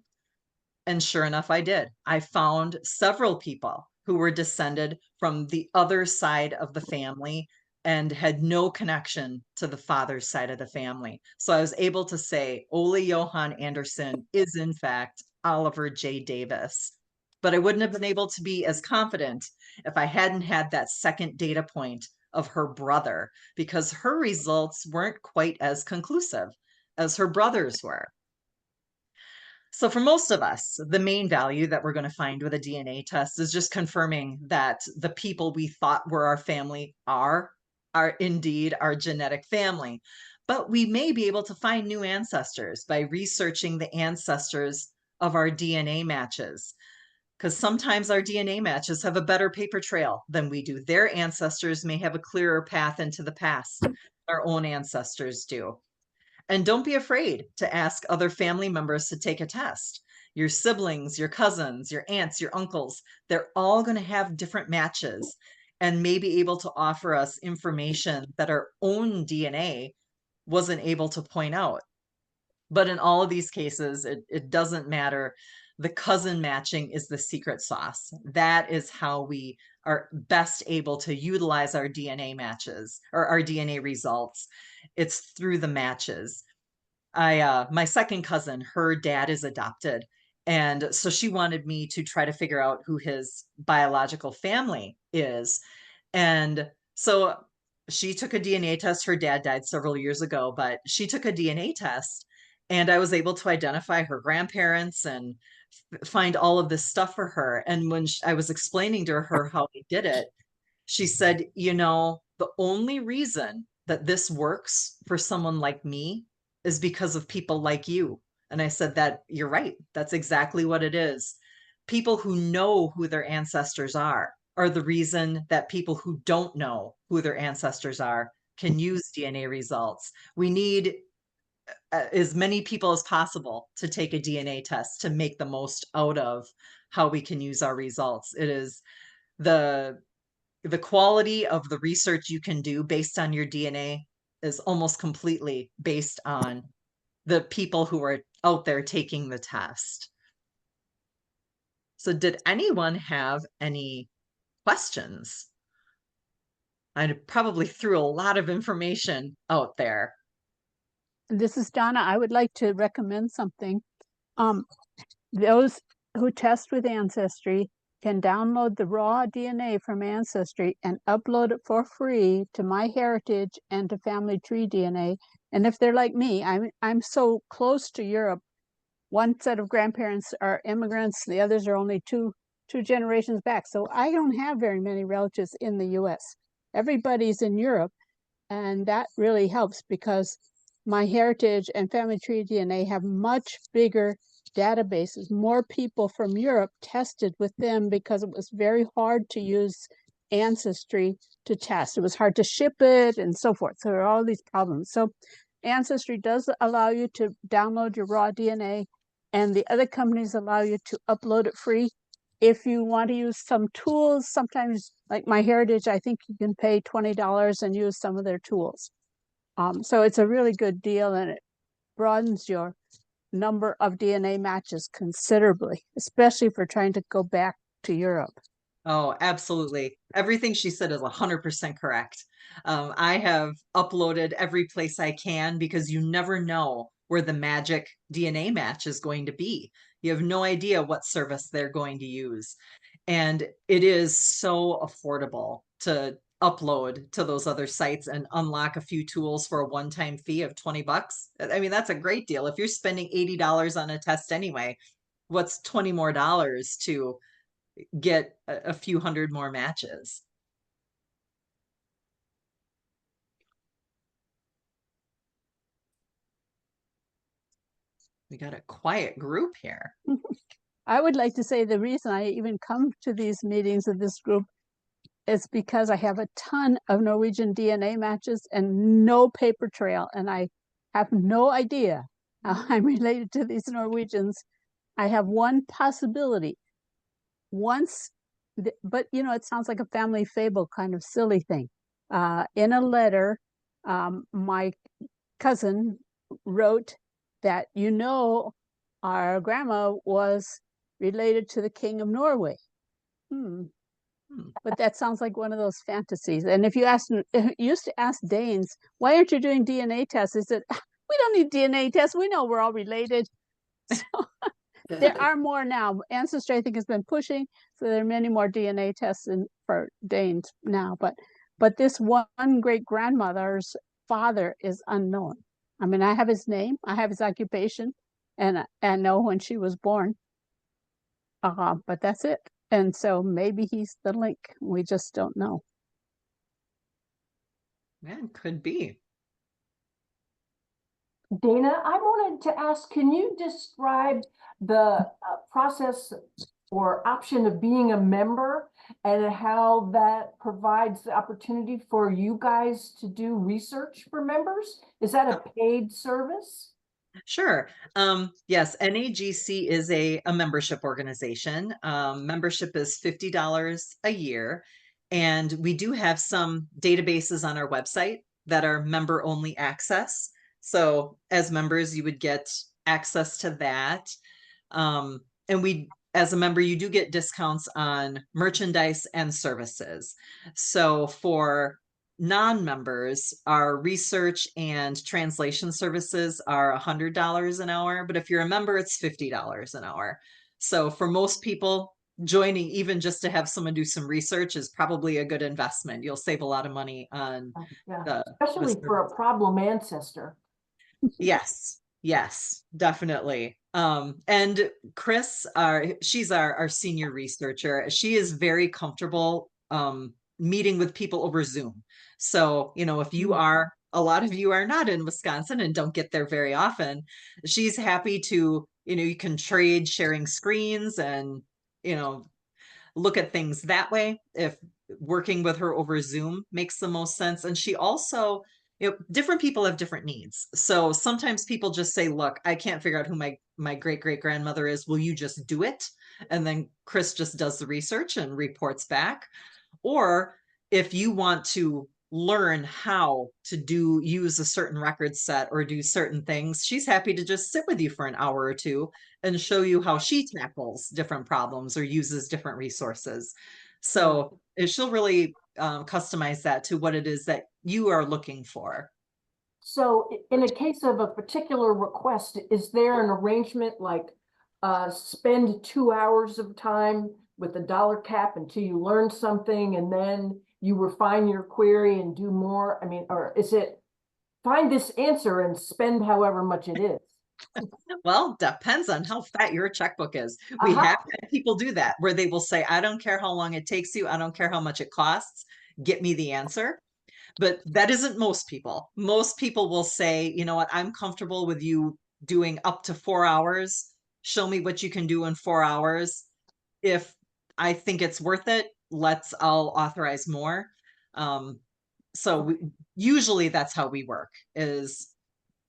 And sure enough, I did. I found several people who were descended from the other side of the family and had no connection to the father's side of the family. So I was able to say Ole Johan Anderson is in fact Oliver J. Davis. But I wouldn't have been able to be as confident if I hadn't had that second data point of her brother, because her results weren't quite as conclusive as her brother's were. So for most of us, the main value that we're going to find with a DNA test is just confirming that the people we thought were our family are indeed our genetic family. But we may be able to find new ancestors by researching the ancestors of our DNA matches, because sometimes our DNA matches have a better paper trail than we do. Their ancestors may have a clearer path into the past than our own ancestors do. And don't be afraid to ask other family members to take a test. Your siblings, your cousins, your aunts, your uncles, they're all going to have different matches and may be able to offer us information that our own DNA wasn't able to point out. But in all of these cases, it doesn't matter. The cousin matching is the secret sauce. That is how we are best able to utilize our DNA matches or our DNA results. It's through the matches. My second cousin, her dad is adopted. And so she wanted me to try to figure out who his biological family is. And so she took a DNA test. Her dad died several years ago, but she took a DNA test, and I was able to identify her grandparents and find all of this stuff for her. And when I was explaining to her how I did it, she said, the only reason that this works for someone like me is because of people like you. And I said, that you're right. That's exactly what it is. People who know who their ancestors are the reason that people who don't know who their ancestors are can use DNA results. We need as many people as possible to take a DNA test to make the most out of how we can use our results. It is the quality of the research you can do based on your DNA is almost completely based on the people who are out there taking the test. So did anyone have any questions? I probably threw a lot of information out there. This is Donna. I would like to recommend something. Those who test with Ancestry can download the raw DNA from Ancestry and upload it for free to MyHeritage and to Family Tree DNA. And if they're like me, I'm so close to Europe. One set of grandparents are immigrants, the others are only two generations back. So I don't have very many relatives in the US. Everybody's in Europe. And that really helps because MyHeritage and Family Tree DNA have much bigger databases. More people from Europe tested with them because it was very hard to use Ancestry to test. It was hard to ship it and so forth. So there are all these problems. So Ancestry does allow you to download your raw DNA, and the other companies allow you to upload it free. If you want to use some tools, sometimes like MyHeritage, I think you can pay $20 and use some of their tools. So it's a really good deal, and it broadens your number of DNA matches considerably, especially for trying to go back to Europe. Oh, absolutely. Everything she said is 100% correct. I have uploaded every place I can because you never know where the magic DNA match is going to be. You have no idea what service they're going to use. And it is so affordable to upload to those other sites and unlock a few tools for a one-time fee of 20 bucks. I mean, that's a great deal. If you're spending $80 on a test anyway, what's 20 more dollars to get a few hundred more matches? We got a quiet group here. I would like to say the reason I even come to these meetings of this group is because I have a ton of Norwegian DNA matches and no paper trail, and I have no idea how I'm related to these Norwegians. I have one possibility. Once, but you know, it sounds like a family fable kind of silly thing. In a letter, my cousin wrote that, you know, our grandma was related to the King of Norway. But that sounds like one of those fantasies. And if you used to ask Danes, why aren't you doing DNA tests? They said, we don't need DNA tests. We know we're all related. So there are more now. Ancestry, I think, has been pushing, so there are many more DNA tests for Danes now. But this one great grandmother's father is unknown. I mean, I have his name, I have his occupation, and know when she was born. But that's it. And so maybe he's the link. We just don't know. Man, could be. Dana, I wanted to ask, can you describe the process or option of being a member and how that provides the opportunity for you guys to do research for members? Is that a paid service? Sure. Yes, NAGC is a membership organization. Membership is $50 a year. And we do have some databases on our website that are member only access. So as members, you would get access to that. And as a member, you do get discounts on merchandise and services. So for non-members, our research and translation services are $100 an hour, but if you're a member, it's $50 an hour. So for most people, joining even just to have someone do some research is probably a good investment. You'll save a lot of money on Especially for a problem ancestor. Yes, definitely. And Chris, she's our senior researcher. She is very comfortable meeting with people over Zoom. So, you know, if you are, a lot of you are not in Wisconsin and don't get there very often, she's happy to, you know, you can trade sharing screens and, you know, look at things that way if working with her over Zoom makes the most sense. And she also, you know, different people have different needs. So sometimes people just say, look, I can't figure out who my great-great-grandmother is. Will you just do it? And then Chris just does the research and reports back. Or if you want to learn how to use a certain record set or do certain things, she's happy to just sit with you for an hour or two and show you how she tackles different problems or uses different resources. So she'll really customize that to what it is that you are looking for. So in a case of a particular request, is there an arrangement like spend 2 hours of time with a dollar cap until you learn something and then you refine your query and do more? I mean, or is it find this answer and spend however much it is? Well, depends on how fat your checkbook is. We have had people do that where they will say, I don't care how long it takes you. I don't care how much it costs. Get me the answer. But that isn't most people. Most people will say, you know what, I'm comfortable with you doing up to 4 hours. Show me what you can do in 4 hours. If I think it's worth it, I'll authorize more. Um, so usually that's how we work is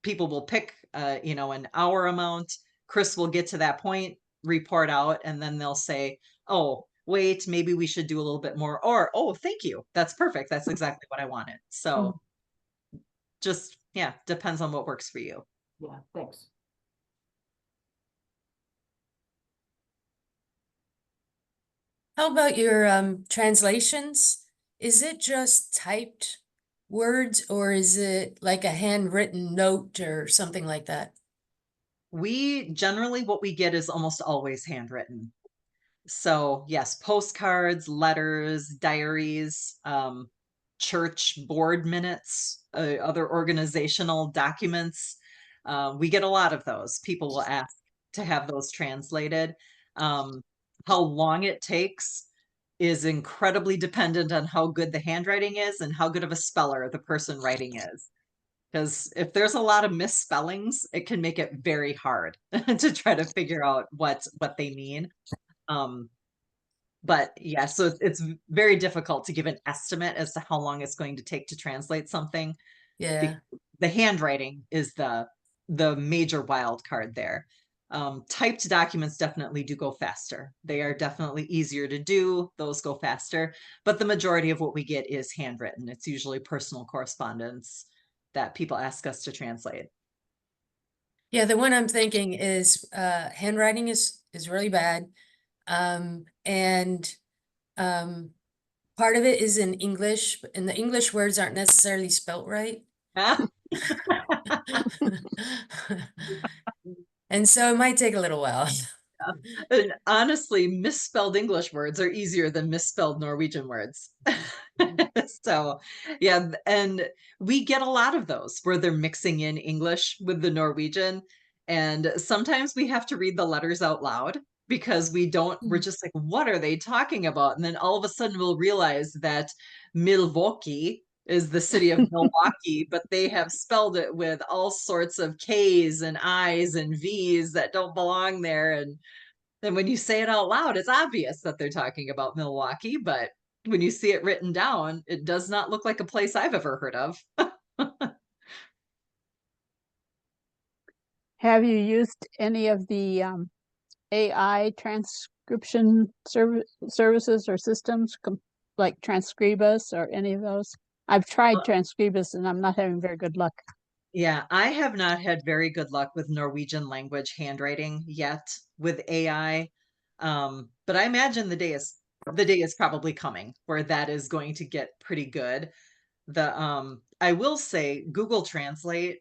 people will pick, an hour amount. Chris will get to that point, report out, and then they'll say, oh, wait, maybe we should do a little bit more. Or, oh, thank you. That's perfect. That's exactly what I wanted. So just, yeah, depends on what works for you. Yeah, thanks. How about your translations? Is it just typed words or is it like a handwritten note or something like that? We generally, what we get is almost always handwritten. So yes, postcards, letters, diaries, church board minutes, other organizational documents. We get a lot of those. People will ask to have those translated. How long it takes is incredibly dependent on how good the handwriting is and how good of a speller the person writing is. Because if there's a lot of misspellings, it can make it very hard to try to figure out what they mean. But yeah, so it's very difficult to give an estimate as to how long it's going to take to translate something. Yeah. The handwriting is the major wild card there. Typed documents definitely do go faster. They are definitely easier to do. Those go faster, but the majority of what we get is handwritten. It's usually personal correspondence that people ask us to translate. Yeah, the one I'm thinking is handwriting is really bad. And part of it is in English, and the English words aren't necessarily spelt right. And so it might take a little while. And honestly, misspelled English words are easier than misspelled Norwegian words. So, yeah, and we get a lot of those where they're mixing in English with the Norwegian. And sometimes we have to read the letters out loud because we're just like, what are they talking about? And then all of a sudden we'll realize that Milwaukee is the city of Milwaukee, but they have spelled it with all sorts of K's and I's and V's that don't belong there. And then when you say it out loud, it's obvious that they're talking about Milwaukee, but when you see it written down, it does not look like a place I've ever heard of. Have you used any of the AI transcription services or systems like Transcribus or any of those? I've tried Transcribus and I'm not having very good luck. Yeah, I have not had very good luck with Norwegian language handwriting yet with AI. But I imagine the day is probably coming where that is going to get pretty good. I will say Google Translate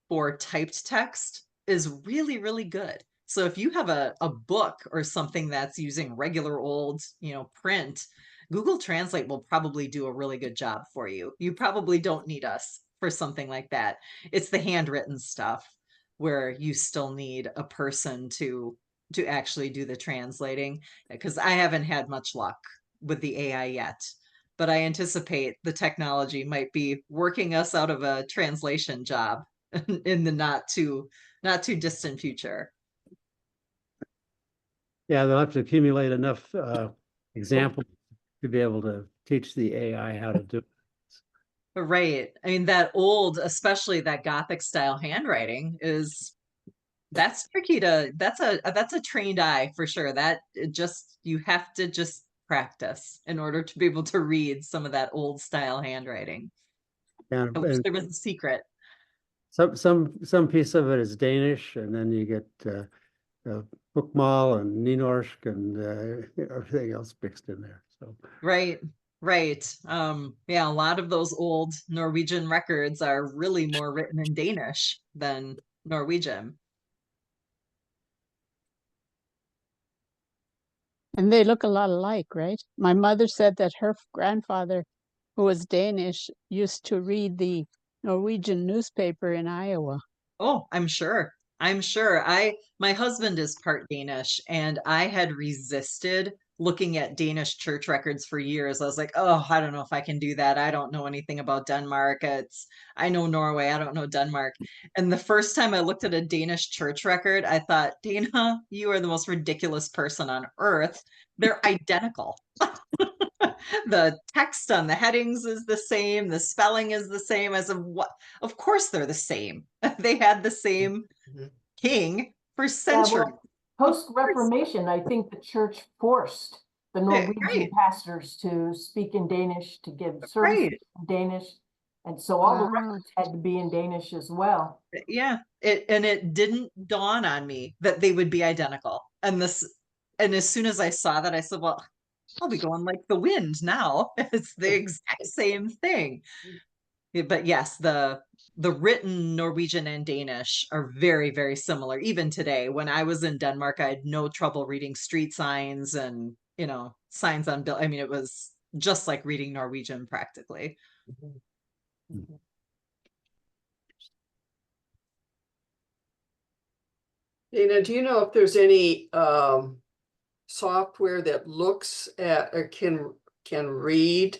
for typed text is really, really good. So if you have a book or something that's using regular old, print, Google Translate will probably do a really good job for you. You probably don't need us for something like that. It's the handwritten stuff where you still need a person to actually do the translating, because I haven't had much luck with the AI yet. But I anticipate the technology might be working us out of a translation job in the not too distant future. Yeah, they'll have to accumulate enough examples to be able to teach the AI how to do it. Right. I mean, especially that Gothic style handwriting that's tricky that's a trained eye for sure. You have to just practice in order to be able to read some of that old style handwriting. And, I wish and there was a secret. some piece of it is Danish, and then you get Bookmal and Nynorsk and everything else mixed in there. So Right. Yeah, a lot of those old Norwegian records are really more written in Danish than Norwegian. And they look a lot alike, right? My mother said that her grandfather, who was Danish, used to read the Norwegian newspaper in Iowa. Oh, I'm sure. My husband is part Danish, and I had resisted looking at Danish church records for years. I was like, oh, I don't know if I can do that. I don't know anything about Denmark. I know Norway. I don't know Denmark. And the first time I looked at a Danish church record, I thought, Dana, you are the most ridiculous person on earth. They're identical. The text on the headings is the same. The spelling is the same as of what? Of course they're the same. They had the same Mhm. king for Yeah, centuries. well, post-Reformation, I think the church forced the Norwegian right. pastors to speak in Danish, to give services Right. in Danish. And so all the Wow. records had to be in Danish as well. Yeah. It didn't dawn on me that they would be identical. And as soon as I saw that, I said, well, I'll be going like the wind now. It's the exact same thing. Yeah, but yes, the written Norwegian and Danish are very, very similar. Even today, when I was in Denmark, I had no trouble reading street signs and, signs on bill. I mean, it was just like reading Norwegian practically. Mhm. Mhm. Dana, do you know if there's any software that looks at or can read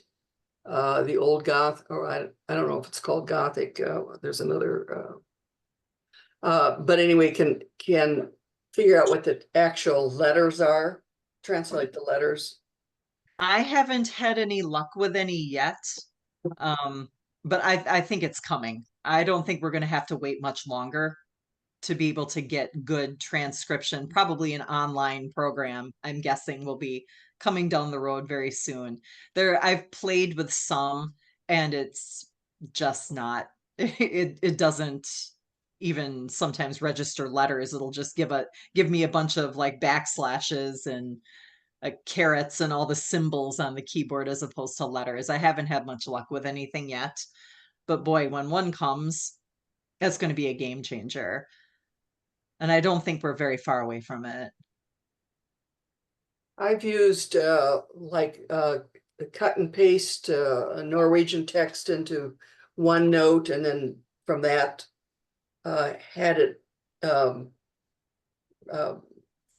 the old Goth, or I don't know if it's called Gothic, there's another but anyway, can figure out what the actual letters are, translate the letters? I haven't had any luck with any yet. But I think it's coming. I don't think we're going to have to wait much longer to be able to get good transcription. Probably an online program, I'm guessing, will be coming down the road very soon. I've played with some, and it's just not, it doesn't even sometimes register letters. It'll just give me a bunch of like backslashes and carrots and all the symbols on the keyboard as opposed to letters. I haven't had much luck with anything yet, but boy, when one comes, that's going to be a game changer. And I don't think we're very far away from it. I've used cut and paste a Norwegian text into OneNote, and then from that had it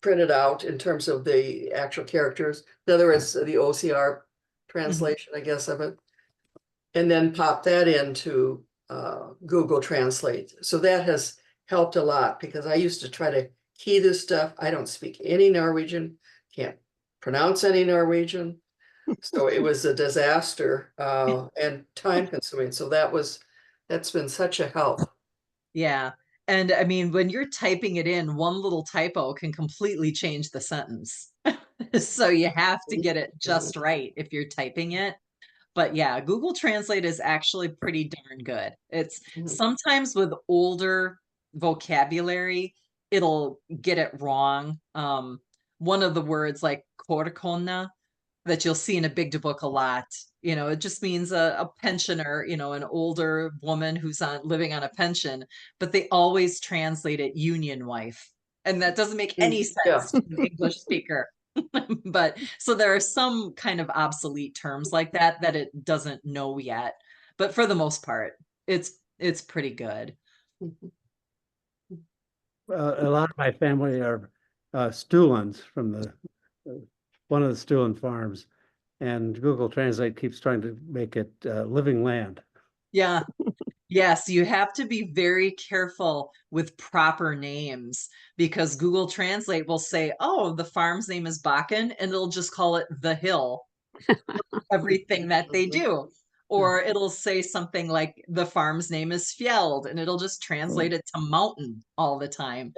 printed out in terms of the actual characters. In other words, the OCR translation, I guess, of it. And then pop that into Google Translate. So that has helped a lot, because I used to try to key this stuff. I don't speak any Norwegian, can't pronounce any Norwegian. So it was a disaster and time consuming. So that's been such a help. Yeah. And I mean, when you're typing it in, one little typo can completely change the sentence. So you have to get it just right if you're typing it. But yeah, Google Translate is actually pretty darn good. It's sometimes with older vocabulary, it'll get it wrong. One of the words like korkona that you'll see in a big book a lot, it just means a pensioner, an older woman who's living on a pension, but they always translate it union wife. And that doesn't make any sense to an English speaker. But so there are some kind of obsolete terms like that it doesn't know yet. But for the most part, it's pretty good. A lot of my family are Stulans from one of the Stulan farms, and Google Translate keeps trying to make it living land. Yeah. Yes, you have to be very careful with proper names, because Google Translate will say, oh, the farm's name is Bakken, and it'll just call it the hill, everything that they do. Or it'll say something like the farm's name is Fjeld, and it'll just translate it to mountain all the time.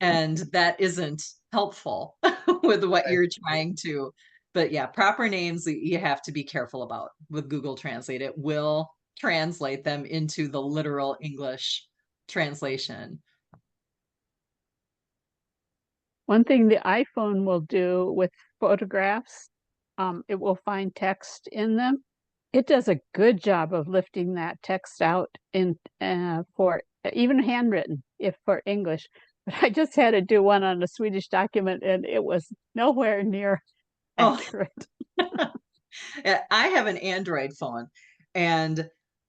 And that isn't helpful with what you're trying to. But yeah, proper names you have to be careful about with Google Translate. It will translate them into the literal English translation. One thing the iPhone will do with photographs, it will find text in them. It does a good job of lifting that text out for even handwritten, if for English. But I just had to do one on a Swedish document, and it was nowhere near accurate. I have an Android phone, and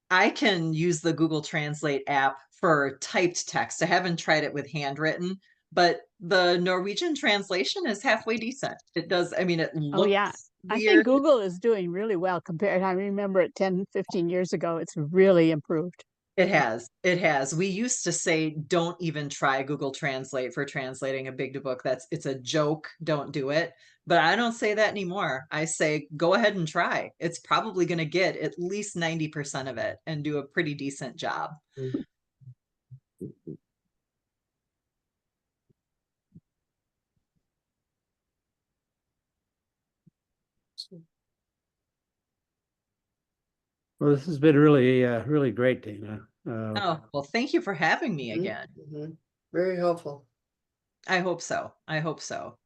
I can use the Google Translate app for typed text. I haven't tried it with handwritten, but the Norwegian translation is halfway decent. It does, I mean, it Oh, yeah. looks I think weird. Google is doing really well compared. I remember it 10, 15 years ago. It's really improved. It has. It has. We used to say, don't even try Google Translate for translating a big book. It's a joke. Don't do it. But I don't say that anymore. I say, go ahead and try. It's probably going to get at least 90% of it and do a pretty decent job. Well, this has been really, really great, Dana. Oh, well, thank you for having me Mhm, again. mhm. Very helpful. I hope so. I hope so.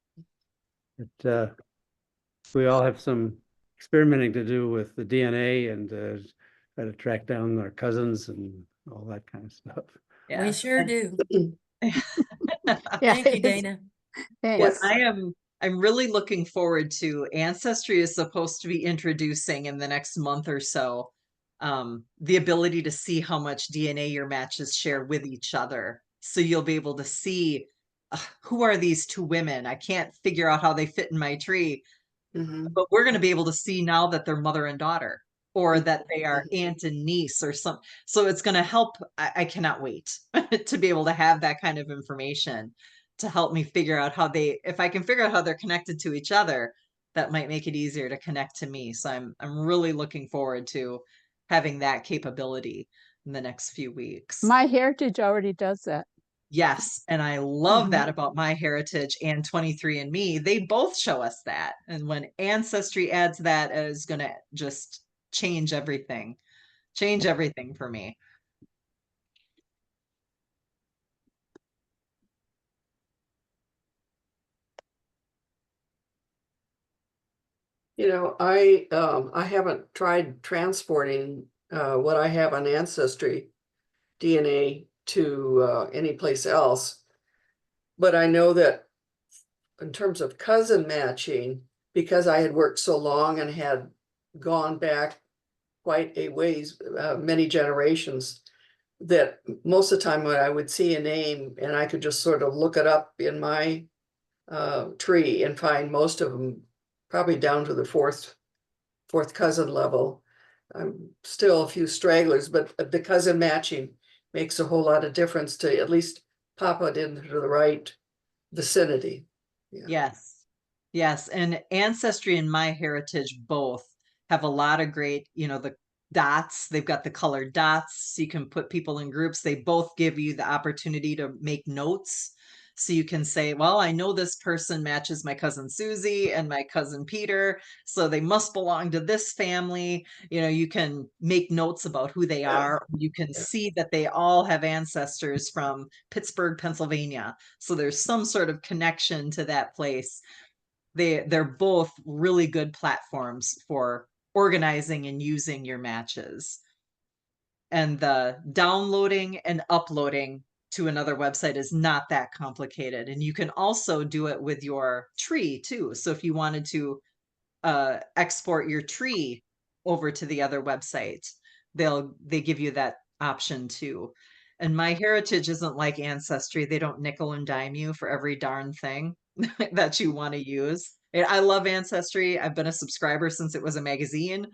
We all have some experimenting to do with the DNA and try to track down our cousins and all that kind of stuff. Yeah. We sure do. Yeah, Thank you, it's- Dana. What thanks. I'm really looking forward to, Ancestry is supposed to be introducing in the next month or so, the ability to see how much DNA your matches share with each other. So you'll be able to see who are these two women? I can't figure out how they fit in my tree, Mhm, but we're going to be able to see now that they're mother and daughter, or mhm, that they are mhm. aunt and niece or some. So it's going to help. I cannot wait to be able to have that kind of information to help me figure out how if I can figure out how they're connected to each other, that might make it easier to connect to me. So I'm really looking forward to having that capability in the next few weeks. My Heritage already does that. Yes, and I love Mhm. that about My Heritage and 23andMe. They both show us that. And when Ancestry adds that, it is going to just change everything. Change everything for me. I haven't tried transporting what I have on Ancestry DNA to any place else. But I know that in terms of cousin matching, because I had worked so long and had gone back quite a ways, many generations, that most of the time when I would see a name and I could just sort of look it up in my tree and find most of them probably down to the fourth cousin level. Still a few stragglers, but the cousin matching makes a whole lot of difference to at least pop it into the right vicinity. Yeah. Yes. Yes. And Ancestry and My Heritage both have a lot of great, the dots. They've got the colored dots. So you can put people in groups. They both give you the opportunity to make notes. So you can say, well, I know this person matches my cousin Susie and my cousin Peter, so they must belong to this family. You can make notes about who they Yeah. are. You can Yeah. see that they all have ancestors from Pittsburgh, Pennsylvania. So there's some sort of connection to that place. They're both really good platforms for organizing and using your matches. And the downloading and uploading to another website is not that complicated. And you can also do it with your tree too. So if you wanted to export your tree over to the other website, they give you that option too. And My Heritage isn't like Ancestry. They don't nickel and dime you for every darn thing that you want to use. I love Ancestry. I've been a subscriber since it was a magazine,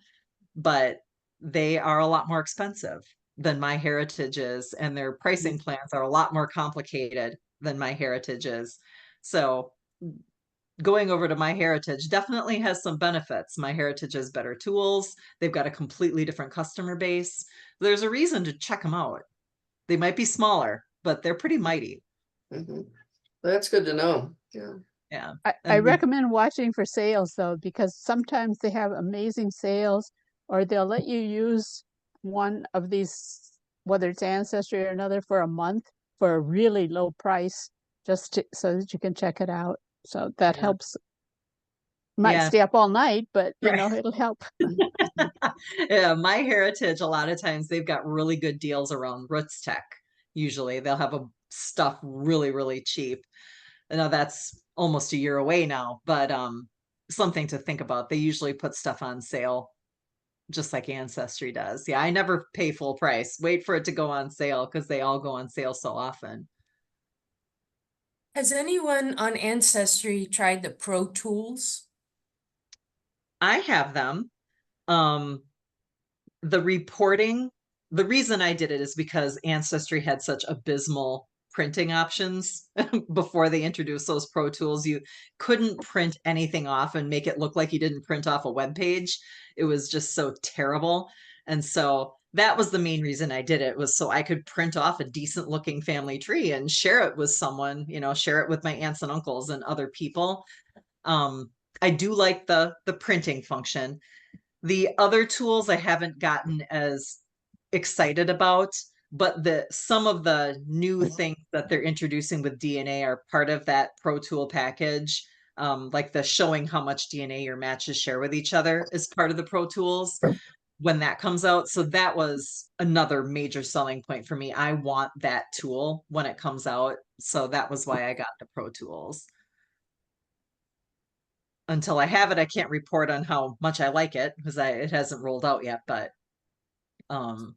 but they are a lot more expensive than My Heritage is, and their pricing plans are a lot more complicated than My Heritage is. So going over to My Heritage definitely has some benefits. My Heritage has better tools. They've got a completely different customer base. There's a reason to check them out. They might be smaller, but they're pretty mighty. Mhm. That's good to know. Yeah. Yeah. I And recommend watching for sales though, because sometimes they have amazing sales, or they'll let you use one of these, whether it's Ancestry or another, for a month for a really low price, so that you can check it out. So that Yeah. helps. Might Yeah. stay up all night, but Right. it'll help. Yeah, My Heritage, a lot of times they've got really good deals around Roots Tech. Usually they'll have stuff really, really cheap. I know that's almost a year away now, but something to think about. They usually put stuff on sale just like Ancestry does. Yeah, I never pay full price. Wait for it to go on sale because they all go on sale so often. Has anyone on Ancestry tried the Pro Tools? I have them. The reporting, the reason I did it is because Ancestry had such abysmal printing options before they introduced those Pro Tools. You couldn't print anything off and make it look like you didn't print off a web page. It was just so terrible. And so that was the main reason I did it, was so I could print off a decent looking family tree and share it with someone, share it with my aunts and uncles and other people. I do like the printing function. The other tools I haven't gotten as excited about, but some of the new things that they're introducing with DNA are part of that Pro Tool package. Like the showing how much DNA your matches share with each other is part of the Pro Tools when that comes out. So that was another major selling point for me. I want that tool when it comes out. So that was why I got the Pro Tools. Until I have it, I can't report on how much I like it because it hasn't rolled out yet, but the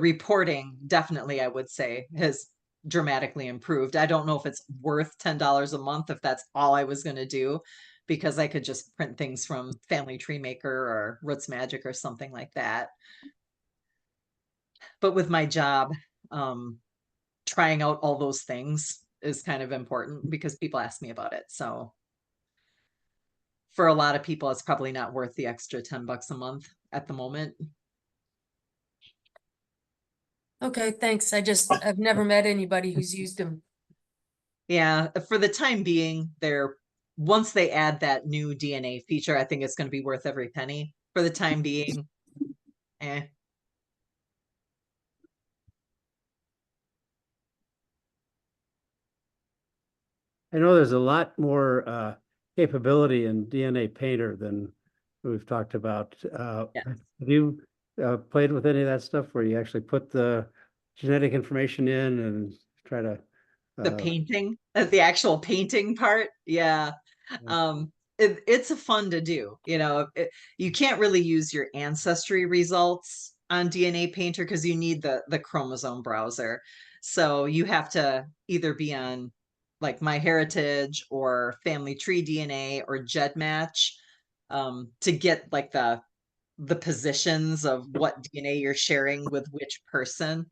reporting definitely, I would say, has dramatically improved. I don't know if it's worth $10 a month if that's all I was going to do, because I could just print things from Family Tree Maker or Roots Magic or something like that. But with my job, trying out all those things is kind of important because people ask me about it. So for a lot of people, it's probably not worth the extra $10 a month at the moment. Okay, thanks. I've never met anybody who's used them. Yeah, for the time being, once they add that new DNA feature, I think it's going to be worth every penny. For the time being, eh. I know there's a lot more capability in DNA Painter than we've talked about. Yes. Have you played with any of that stuff where you actually put the genetic information in and try to The painting, the actual painting part, yeah. It's fun to do. You can't really use your Ancestry results on DNA Painter because you need the chromosome browser. So you have to either be on like MyHeritage or Family Tree DNA or GEDmatch to get like the positions of what DNA you're sharing with which person.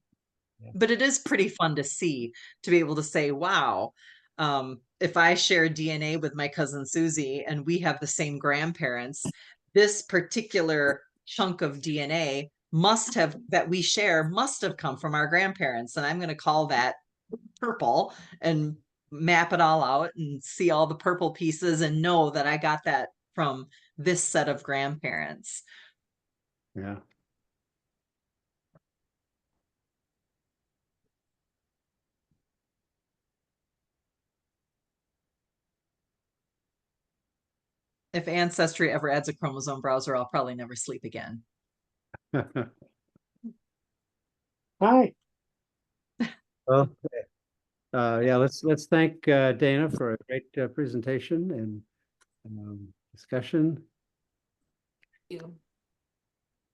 But it is pretty fun to see, to be able to say, wow, if I share DNA with my cousin Susie and we have the same grandparents, this particular chunk of DNA that we share must have come from our grandparents. And I'm going to call that purple and map it all out and see all the purple pieces and know that I got that from this set of grandparents. Yeah. If Ancestry ever adds a chromosome browser, I'll probably never sleep again. Hi. Well, yeah, let's thank Dana for a great presentation and discussion.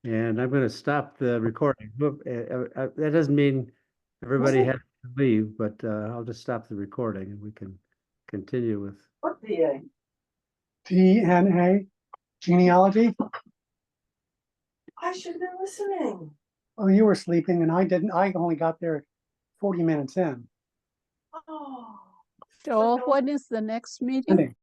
And I'm going to stop the recording. That doesn't mean everybody has to leave, but I'll just stop the recording and we can continue with. What DA? DNA genealogy. I should have been listening. Oh, you were sleeping and I didn't. I only got there 40 minutes in. Oh. Joel, what is the next meeting? Monday.